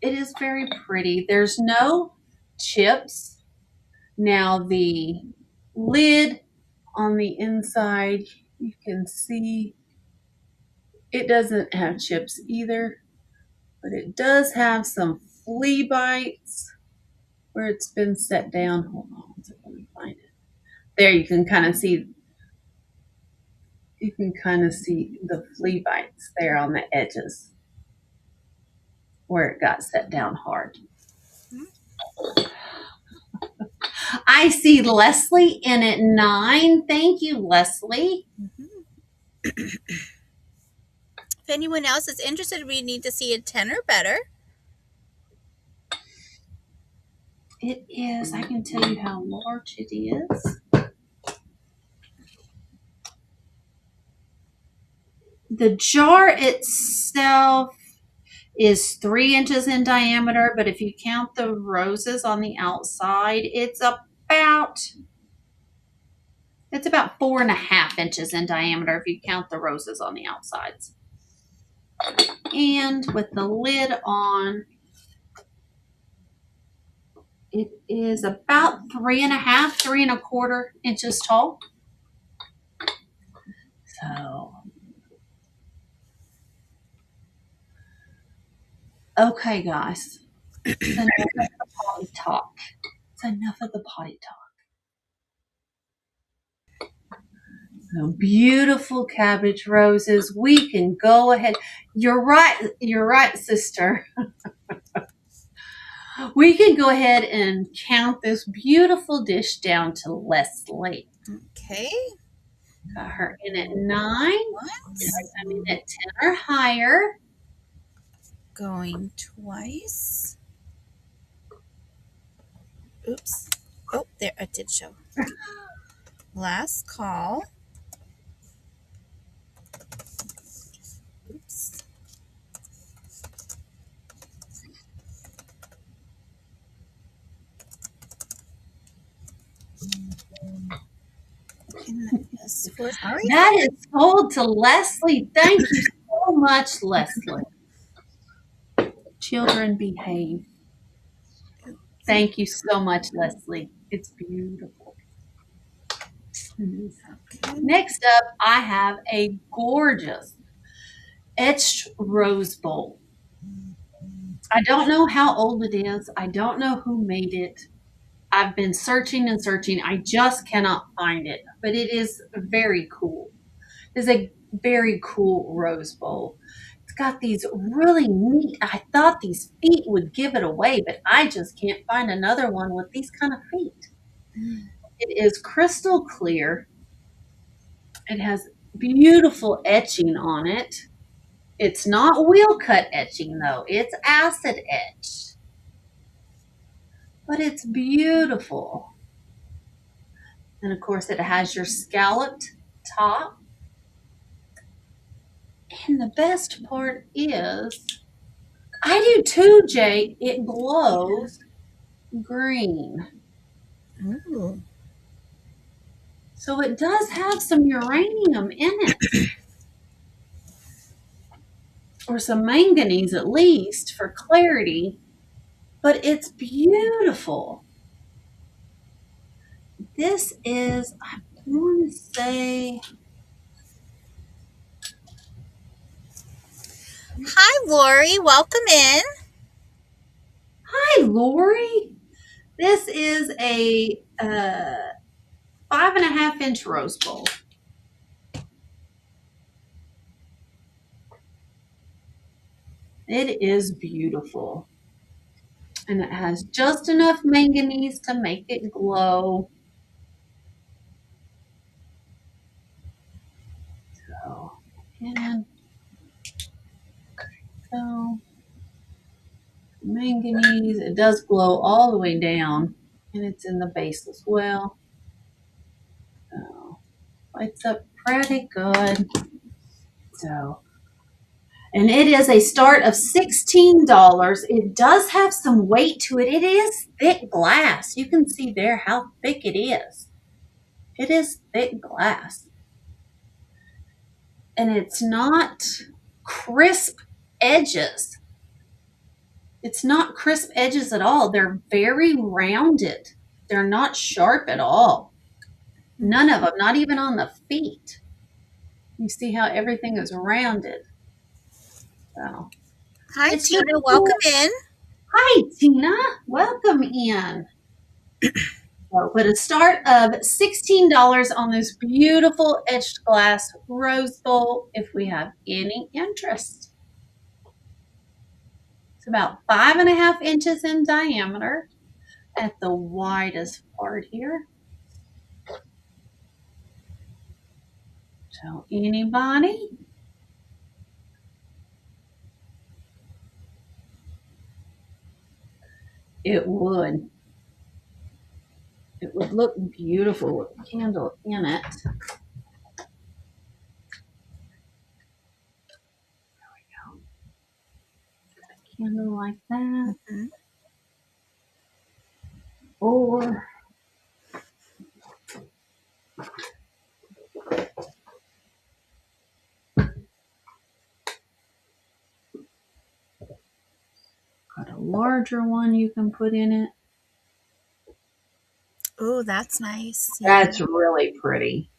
It is very pretty. There's no chips. Now the lid on the inside, you can see it doesn't have chips either, but it does have some flea bites where it's been set down. Hold on, let me find it. There you can kind of see the flea bites there on the edges where it got set down hard. I see Leslie in at 9. Thank you, Leslie. Mm-hmm. If anyone else is interested, we need to see a 10 or better. It is. I can tell you how large it is. The jar itself is 3 inches in diameter, but if you count the roses on the outside, it's about 4.5 inches in diameter if you count the roses on the outsides. And with the lid on, it is about 3.25 inches tall. So, okay, guys. It's enough of the potty talk. It's enough of the potty talk. So beautiful cabbage roses. We can go ahead. You're right, sister. We can go ahead and count this beautiful dish down to Leslie. Okay. Got her in at 9. Once. I'm in at 10 or higher. Going twice. Oops. Oh, there, it did show. Last call. Oops. That is sold to Leslie. Thank you so much, Leslie. Children behave. Thank you so much, Leslie. It's beautiful. Okay. Next up, I have a gorgeous etched rose bowl. I don't know how old it is. I don't know who made it. I've been searching and searching. I just cannot find it, but it is very cool. It's a very cool rose bowl. It's got these really neat, I thought these feet would give it away, but I just can't find another one with these kind of feet. It is crystal clear. It has beautiful etching on it. It's not wheel cut etching though. It's acid etched. But it's beautiful. And of course it has your scalloped top. And the best part is, I do too, Jay. It glows green. Ooh. So it does have some uranium in it. Or some manganese at least for clarity. But it's beautiful. This is, I want to say... Hi, Lori. Welcome in. Hi, Lori. This is a 5.5 inch rose bowl. It is beautiful. And it has just enough manganese to make it glow. So, and so Manganese. It does glow all the way down, and it's in the base as well. So lights up pretty good. So, and it is a start of $16. It does have some weight to it. It is thick glass. You can see there how thick it is. It is thick glass. And it's not crisp edges. It's not crisp edges at all. They're very rounded. They're not sharp at all. None of them, not even on the feet. You see how everything is rounded. So Hi, it's just Tina. cool. Welcome in. Hi, Tina. Welcome in. So, but a start of $16 on this beautiful etched glass rose bowl if we have any interest. It's about 5.5 inches in diameter at the widest part here. So anybody? It would. It would look beautiful with a candle in it. There we go. A candle like that. Mm-hmm. Or got a larger one you can put in it. Oh, that's nice. Yeah. That's really pretty.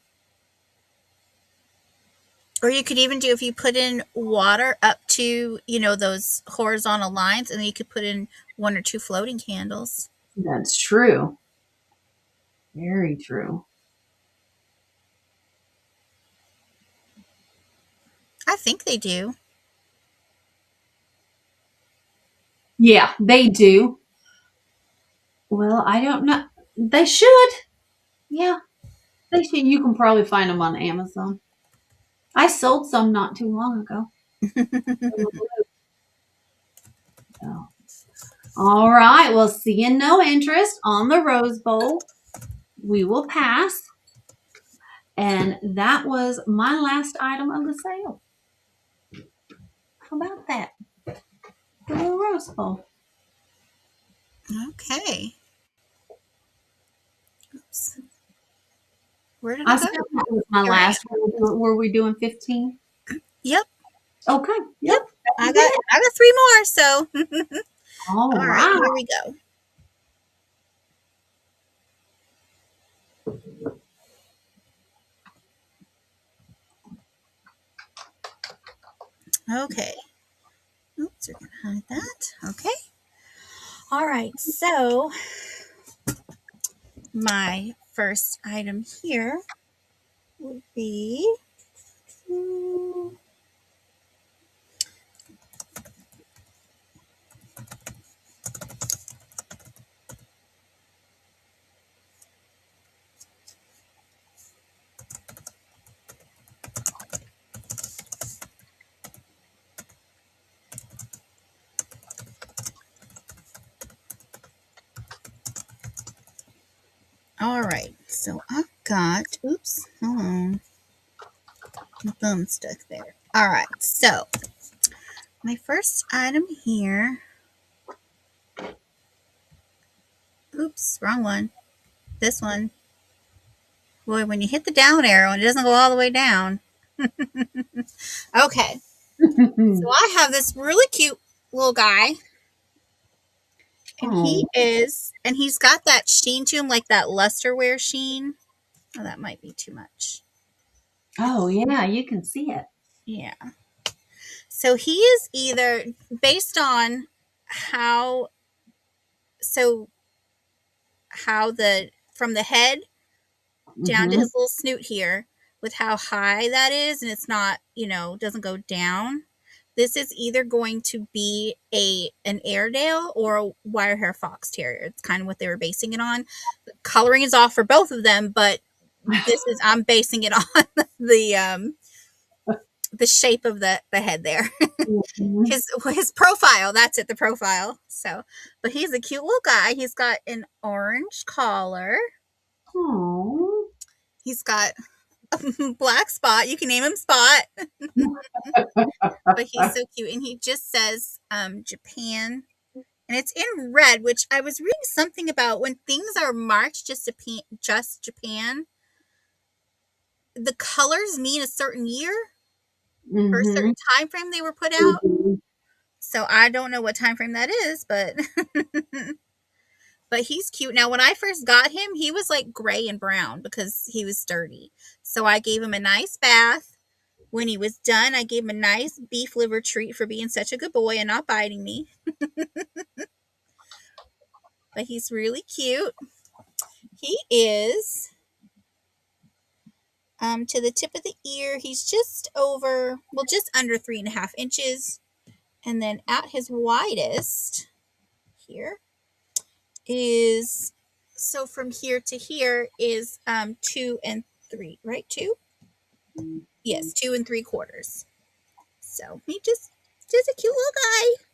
Or you could even do if you put in water up to, those horizontal lines, and then you could put in 1 or 2 floating candles. That's true. Very true. I think they do. Yeah, they do. Well, I don't know. They should. Yeah, they should. You can probably find them on Amazon. I sold some not too long ago. So. All right. Well, seeing no interest on the Rose Bowl, we will pass. And that was my last item of the sale. How about that? The little Rose Bowl. Okay. Oops. Where did I it said go? that was my Here I am. last. Were we doing 15? Yep. Okay. Yep. Yep. I got 3 more, so All all right, right. here we go. Okay. Oops, we're gonna hide that. Okay. All right, so my first item here would be all right. So I've got oops, hold on. My thumb stuck there. All right, so my first item here. Oops, wrong one. This one. Boy, when you hit the down arrow and it doesn't go all the way down. Okay. So I have this really cute little guy. And Oh. he's got that sheen to him, like that lusterware sheen. Oh, that might be too much. Oh, yeah, you can see it. Yeah. So he is either based on how, so how from the head down to Mm-hmm. his little snoot here, with how high that is, and it's not, doesn't go down. This is either going to be an Airedale or a wire hair fox terrier. It's kind of what they were basing it on. The coloring is off for both of them, but I'm basing it on the the shape of the head there. Mhm. His profile, that's it, the profile. So, but he's a cute little guy. He's got an orange collar. Aw. He's got a black Spot. You can name him Spot, but he's so cute. And he just says Japan, and it's in red, which I was reading something about when things are marked just Japan, the colors mean a certain year or a certain Mhm. time frame they were put out. Mhm. So I don't know what time frame that is, but but he's cute. Now, when I first got him, he was like gray and brown because he was sturdy. So I gave him a nice bath. When he was done, I gave him a nice beef liver treat for being such a good boy and not biting me. But he's really cute. He is to the tip of the ear. He's just over, well, just under 3.5 inches. And then at his widest here is, so from here to here is 2 and 3, right? Two? Yes, 2 and 3/4. So he just a cute little guy.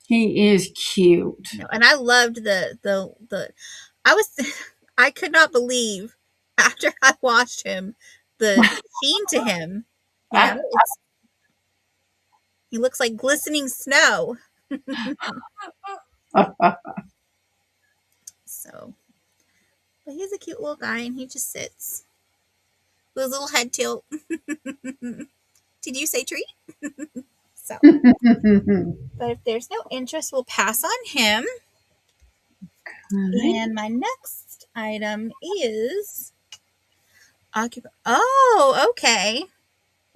He is cute. No, and I loved the I was I could not believe after I watched him the sheen to him. You know, it's he looks like glistening snow. So, but he's a cute little guy, and he just sits with his little head tilt. Did you say treat? So, but if there's no interest, we'll pass on him. Alright. And my next item is Oh, okay.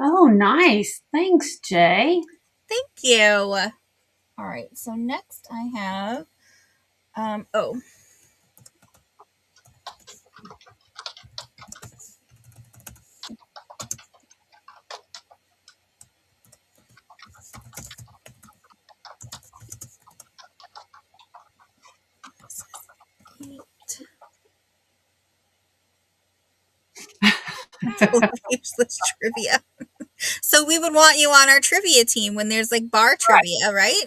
Oh, nice. Thanks, Jay. Thank you. All right. So next I have oh, useless trivia. So we would want you on our trivia team when there's like bar trivia, right?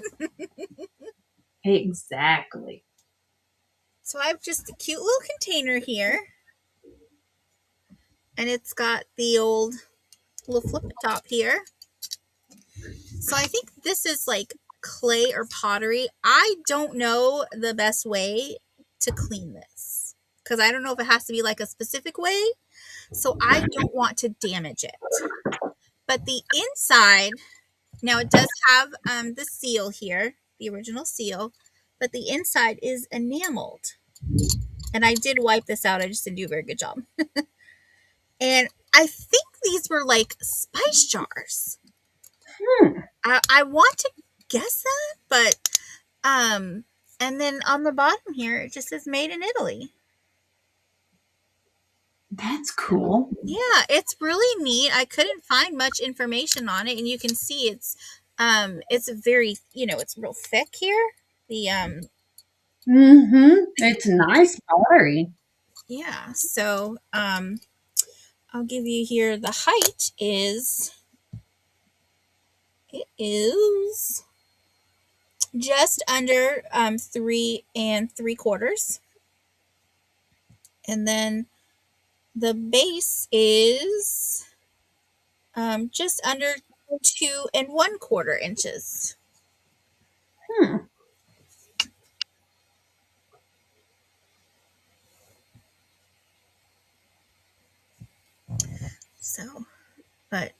Exactly. So I have just a cute little container here, and it's got the old little flip top here. So I think this is like clay or pottery. I don't know the best way to clean this because I don't know if it has to be like a specific way. So I don't want to damage it. But the inside, now it does have the seal here, the original seal, but the inside is enameled. And I did wipe this out. I just didn't do a very good job. And I think these were like spice jars. Hmm. I want to guess that, but and then on the bottom here it just says made in Italy. That's cool. Yeah, it's really neat. I couldn't find much information on it, and you can see it's very, it's real thick here. The It's nice pottery. Yeah, so I'll give you here the height is just under 3 and 3/4, and then the base is just under 2 and 1/4 inches. Hmm. So, but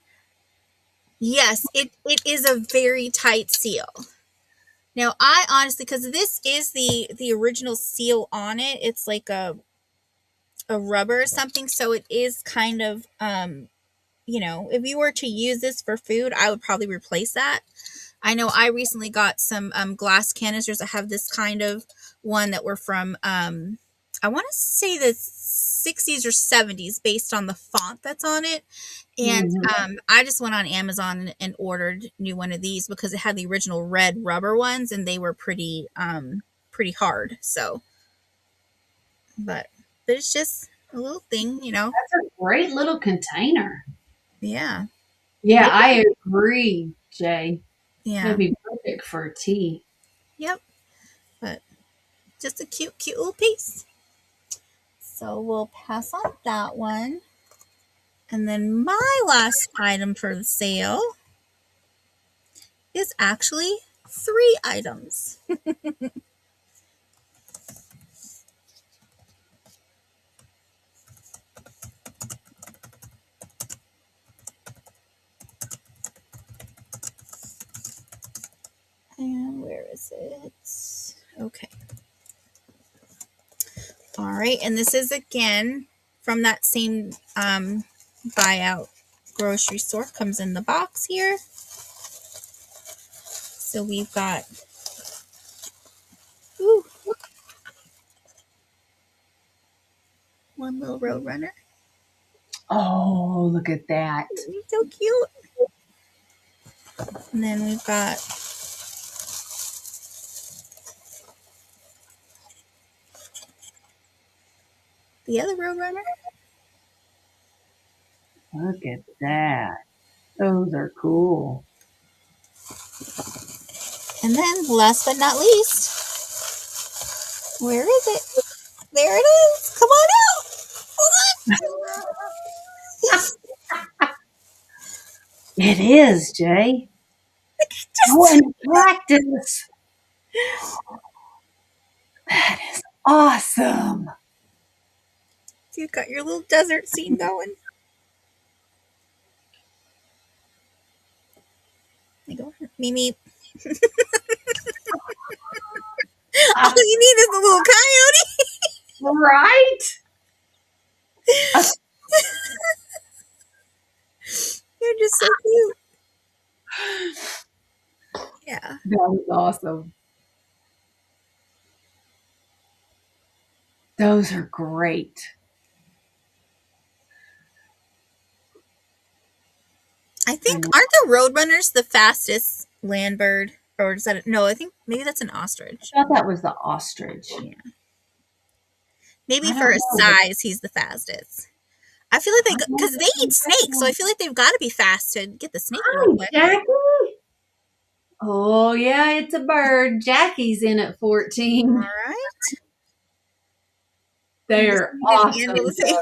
yes, it is a very tight seal. Now, I honestly, because this is the original seal on it, it's like a rubber or something, so it is kind of if you were to use this for food, I would probably replace that. I know I recently got some glass canisters that have this kind of one that were from I want to say the 60s or 70s based on the font that's on it. And Mhm. I just went on Amazon and ordered new one of these because it had the original red rubber ones and they were pretty hard. So, but it's just a little thing. That's a great little container. Yeah. Yeah, I agree, Jay. That'd Yeah. be perfect for tea. Yep. But just a cute, cute little piece. So we'll pass on that one. And then my last item for the sale is actually 3 items. And where is it? Okay. All right. And this is again from that same buyout grocery store. Comes in the box here. So we've got ooh, one little road runner. Oh, look at that. So cute. And then we've got the other road runner. Look at that. Those are cool. And then last but not least, where is it? There it is. Come on out. Hold on. It is, Jay. Oh, Just and practice. That is awesome. you got your little desert scene going. There you go. Mimi. All you need is a little coyote. Right? You're just so cute. Yeah. That was awesome. Those are great. I I think know. aren't the roadrunners the fastest land bird? Or is that no, I think maybe that's an ostrich. I thought that was the ostrich. Yeah. Maybe I for don't his know, but size, he's the fastest. I feel like I because they eat snakes, so I know. feel like they've got to be fast to get the snake real Hi, quick. Jackie. Oh, yeah, it's a bird. Jackie's in at All 14. right. I'm just They're going to awesome. handle the same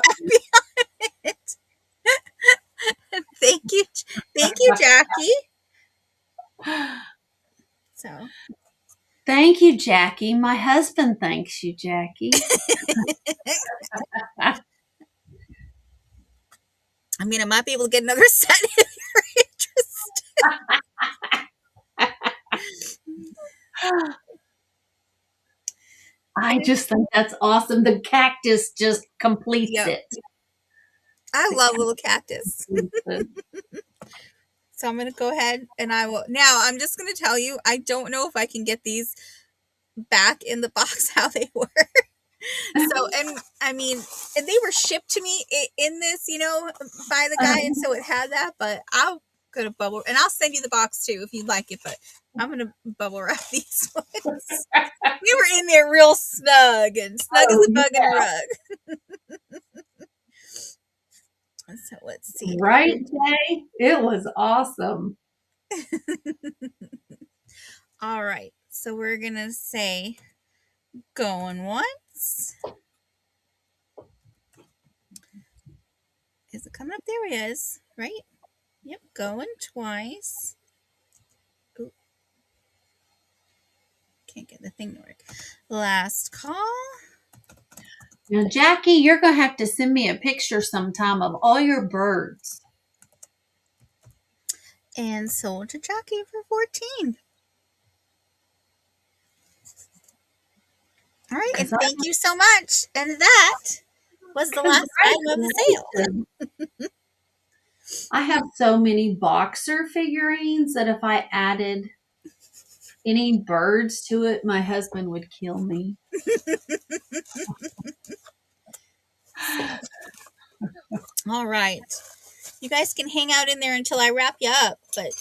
it. Thank you, Jackie. So Thank you, Jackie. My husband thanks you, Jackie. I mean, I might be able to get another set if you're I interested. just think that's awesome. The cactus just completes Yep. it. I The love little cactus. cactus completes it. So I'm going to go ahead and I will. Now, I'm just going to tell you, I don't know if I can get these back in the box how they were. So, and I mean, and they were shipped to me in this, by the guy. And so it had that, but I'm going to bubble, and I'll send you the box too if you'd like it, but I'm going to bubble wrap these ones. We were in there real snug and snug as Oh, a bug in a yeah. rug. So let's see. Right, Jay? It was awesome. All right. So we're going to say going once. Is it coming up? There it is. Right? Yep. Going twice. Ooh, can't get the thing to work. Last call. Now, Jackie, you're going to have to send me a picture sometime of all your birds. And sold to Jackie for 14. All right. And 'Cause thank you so much. And that was the last item of the sale. congratulations. I have so many boxer figurines that if I added any birds to it, my husband would kill me. All right. You guys can hang out in there until I wrap you up. But,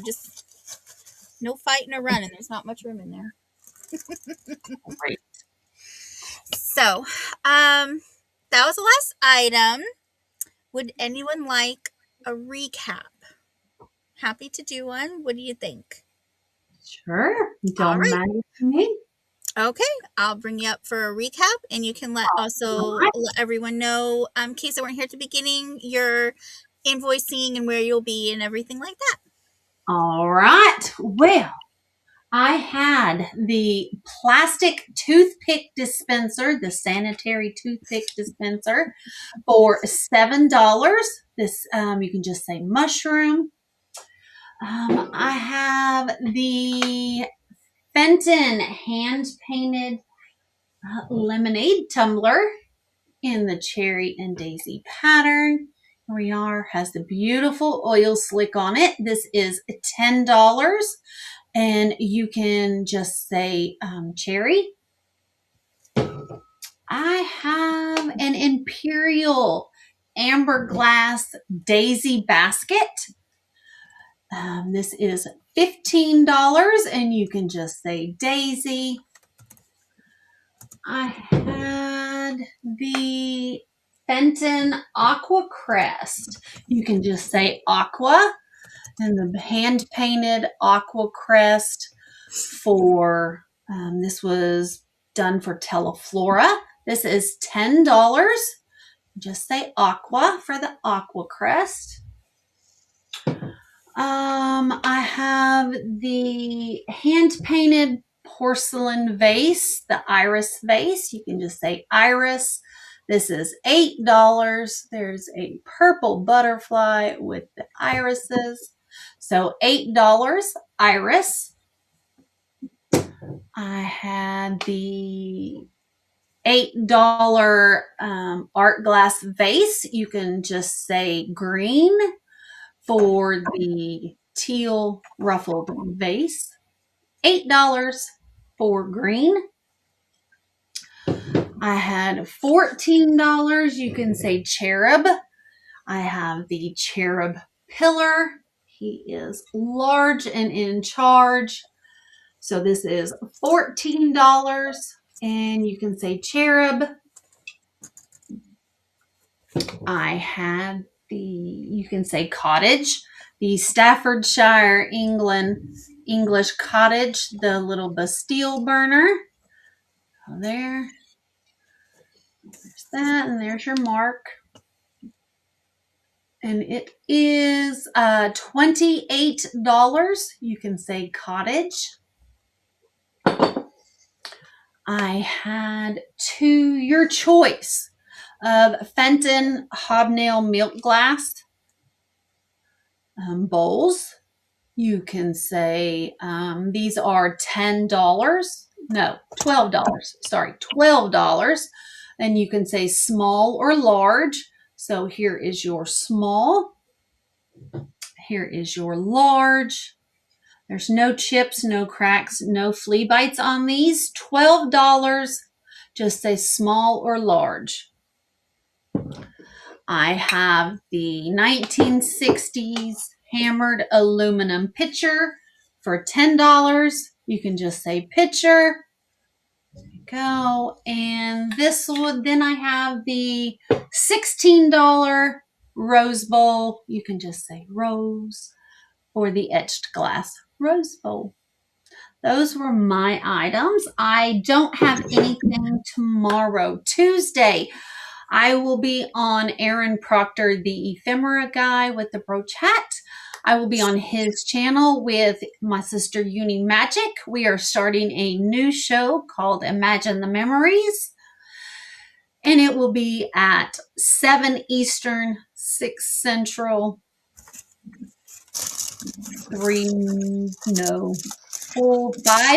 just no fighting or running. There's not much room in there. Right. So, that was the last item. Would anyone like a recap? Happy to do one. What do you think? Sure. All Don't right. matter to me. Okay, I'll bring you up for a recap, and you can All also right. let everyone know, in case they weren't here at the beginning, your invoicing and where you'll be and everything like that. All right. Well, I had the plastic toothpick dispenser, the sanitary toothpick dispenser, for $7. This you can just say mushroom. I have the Fenton hand painted lemonade tumbler in the cherry and daisy pattern. Here we are, has the beautiful oil slick on it. This is $10, and you can just say cherry. I have an imperial amber glass daisy basket. This is $15, and you can just say daisy. I had the Fenton Aqua Crest. You can just say aqua, and the hand painted aqua crest for this was done for Teleflora. This is $10. Just say aqua for the aqua crest. I have the hand painted porcelain vase, the iris vase. You can just say iris. This is $8. There's a purple butterfly with the irises. So $8 iris. I had the $8 art glass vase. You can just say green for the teal ruffled vase. $8 for green. I had $14. You can say cherub. I have the cherub pillar. He is large and in charge. So this is $14. And you can say cherub. I had you can say cottage, the Staffordshire, England, English cottage, the little Bastille burner. There's that, and there's your mark. And it is $28. You can say cottage. I had your choice of Fenton hobnail milk glass bowls. You can say these are $10. No, $12. Sorry, $12. And you can say small or large. So here is your small. Here is your large. There's no chips, no cracks, no flea bites on these. $12. Just say small or large. I have the 1960s hammered aluminum pitcher for $10. You can just say pitcher. There you go. And this one, then I have the $16 rose bowl. You can just say rose for the etched glass rose bowl. Those were my items. I don't have anything tomorrow, Tuesday. I will be on Aaron Proctor, the ephemera guy with the brooch hat. I will be on his channel with my sister Uni Magic. We are starting a new show called Imagine the Memories. And it will be at 7 Eastern, 6 Central, 5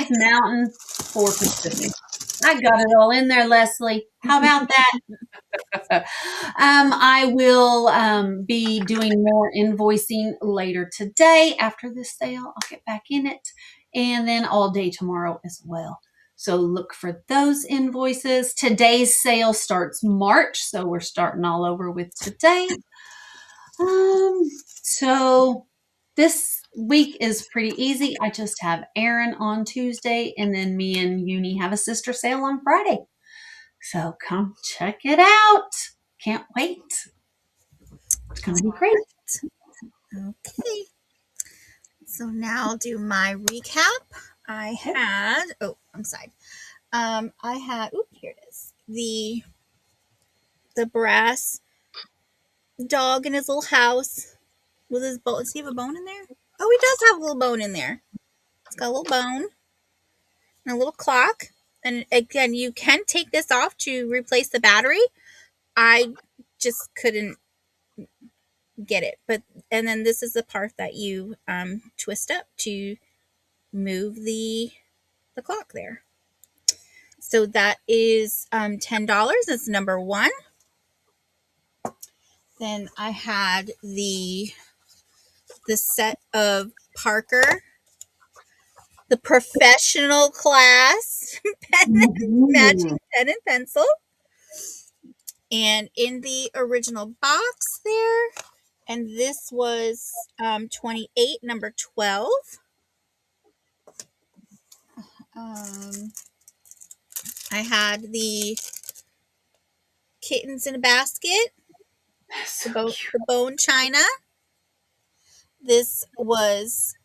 Mountain, 4 Pacific. I got it all in there, Leslie. How about that? I will be doing more invoicing later today after this sale. I'll get back in it, and then all day tomorrow as well. So look for those invoices. Today's sale starts March, so we're starting all over with today. So this week is pretty easy. I just have Aaron on Tuesday, and then me and Uni have a sister sale on Friday. So come check it out. Can't wait. It's going to be great. Okay. So now I'll do my recap. I had, oh, I'm sorry. I had, here it is. The brass dog in his little house with his bone. Does he have a bone in there? Oh, he does have a little bone in there. It's got a little bone and a little clock. And again, you can take this off to replace the battery. I just couldn't get it. And then this is the part that you twist up to move the clock there. So that is $10. That's number one. Then I had the set of Parker, the professional class matching pen and pencil. And in the original box there, and this was 28, number 12. I had the kittens in a basket, the bone china. This was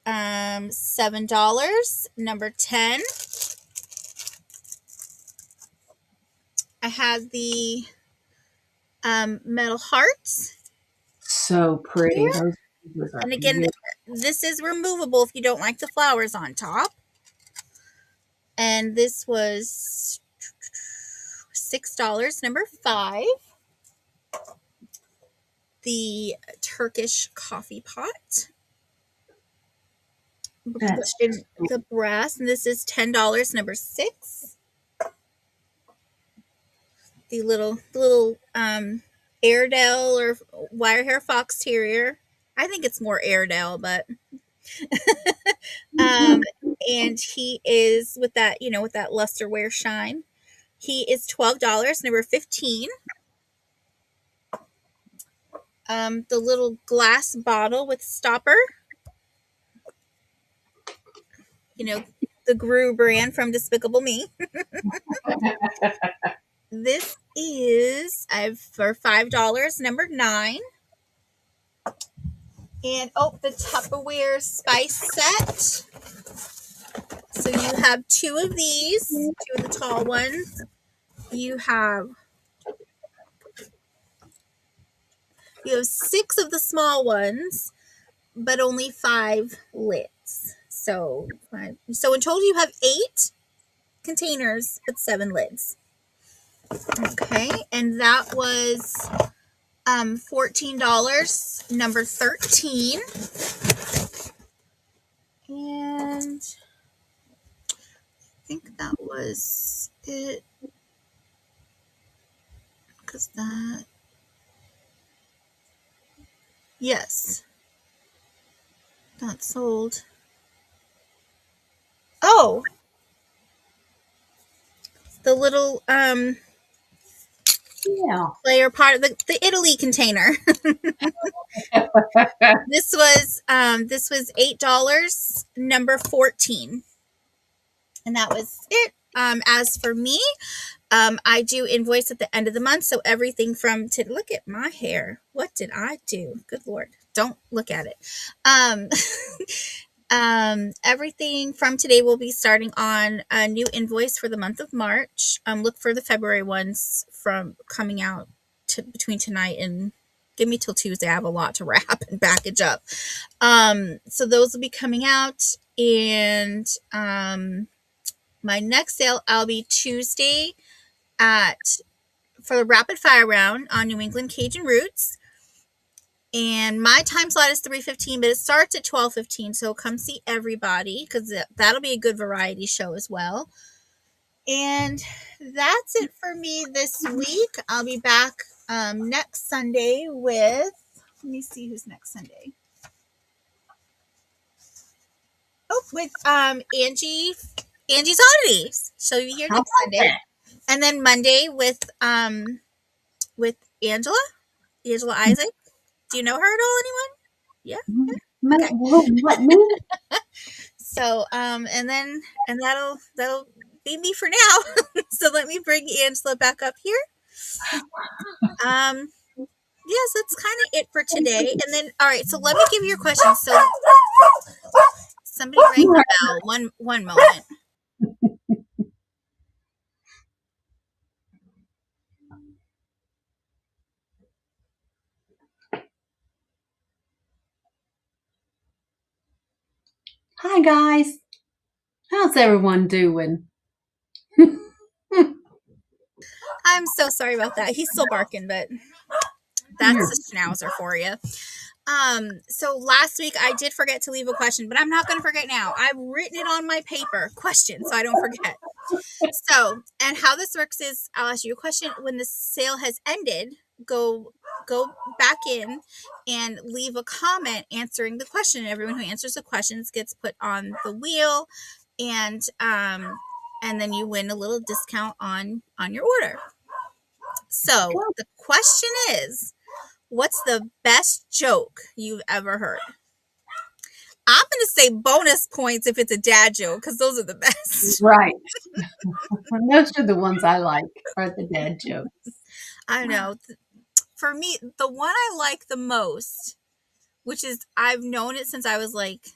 $7, number 10. I had the metal hearts. So pretty. Those And again, this is removable if you don't like the flowers on top. And this was $6, number 5. The Turkish coffee pot. In the brass, and this is $10, number 6. The little Airedale or wire hair fox terrier. I think it's more Airedale, but and he is with that, with that luster wear shine. He is $12, number 15. The little glass bottle with stopper. The Gru brand from Despicable Me. This is for $5, number 9. And the Tupperware spice set. So you have 2 of these, 2 of the tall ones. You have 6 of the small ones, but only 5 lids. So in total you have 8 containers with 7 lids. Okay, and that was $14, number 13. And I think that was it. Because that, yes, that sold. Oh, the little player part of the Italy container. This was $8, number 14. And that was it. As for me, I do invoice at the end of the month. So everything from look at my hair. What did I do? Good Lord. Don't look at it. Everything from today will be starting on a new invoice for the month of March. Look for the February ones from coming out between tonight and give me till Tuesday. I have a lot to wrap and package up. So those will be coming out, and my next sale I'll be Tuesday for the rapid fire round on New England Cajun Roots. And my time slot is 3:15, but it starts at 12:15. So come see everybody, because that'll be a good variety show as well. And that's it for me this week. I'll be back next Sunday with, let me see who's next Sunday. With Angie's Oddities. So you'll be here next Sunday. And then Monday with Angela Isaac. Do you know her at all, anyone? Yeah. Okay. What me? So and that'll be me for now. So let me bring Angela back up here. Yes, that's kind of it for today. And then, all right, so let me give you your questions. So Somebody rang the bell. One moment. Hi guys. How's everyone doing? I'm so sorry about that. He's still barking, but that's a schnauzer for you. So last week I did forget to leave a question, but I'm not going to forget now. I've written it on my paper, question, so I don't forget. So, and how this works is I'll ask you a question. When the sale has ended, go back in and leave a comment answering the question. Everyone who answers the questions gets put on the wheel, and then you win a little discount on your order. So the question is, what's the best joke you've ever heard? I'm going to say bonus points if it's a dad joke, because those are the best. Right. Those are the ones I like, are the dad jokes. I know. For me, the one I like the most, which is I've known it since I was like,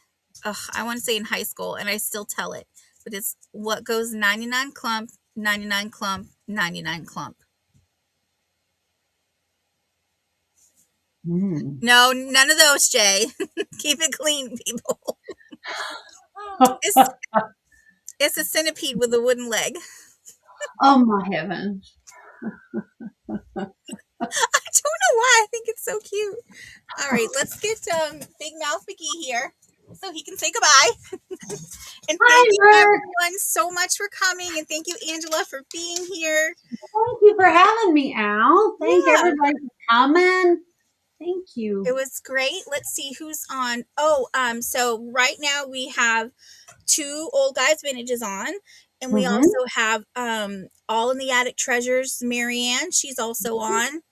I want to say in high school, and I still tell it, but it's what goes 99 clump, 99 clump, 99 clump. No, none of those, Jay. Keep it clean, people. It's a centipede with a wooden leg. Oh my heavens. I don't know why. I think it's so cute. All right, let's get Big Mouth McGee here so he can say goodbye. And thank you everyone so much for coming, and thank you, Angela, for being here. Thank you for having me, Al. Thank everybody for coming. Thank you. It was great. Let's see who's on. So right now we have 2 Old Guys Vintages on, and we also have All in the Attic Treasures, Marianne. She's also on,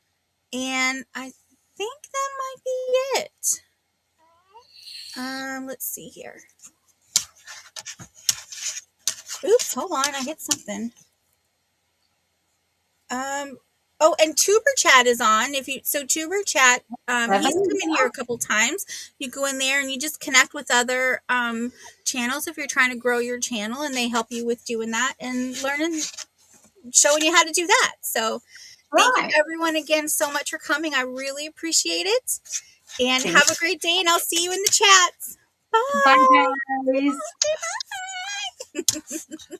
and I think that might be it. Let's see here. Oops, hold on, I hit something. And Tuber Chat is on. Tuber Chat, he's come in here a couple times. You go in there and you just connect with other channels if you're trying to grow your channel, and they help you with doing that and learning, showing you how to do that. So thank you everyone again so much for coming. I really appreciate it. And have a great day, and I'll see you in the chats. Bye. Bye, guys. Bye.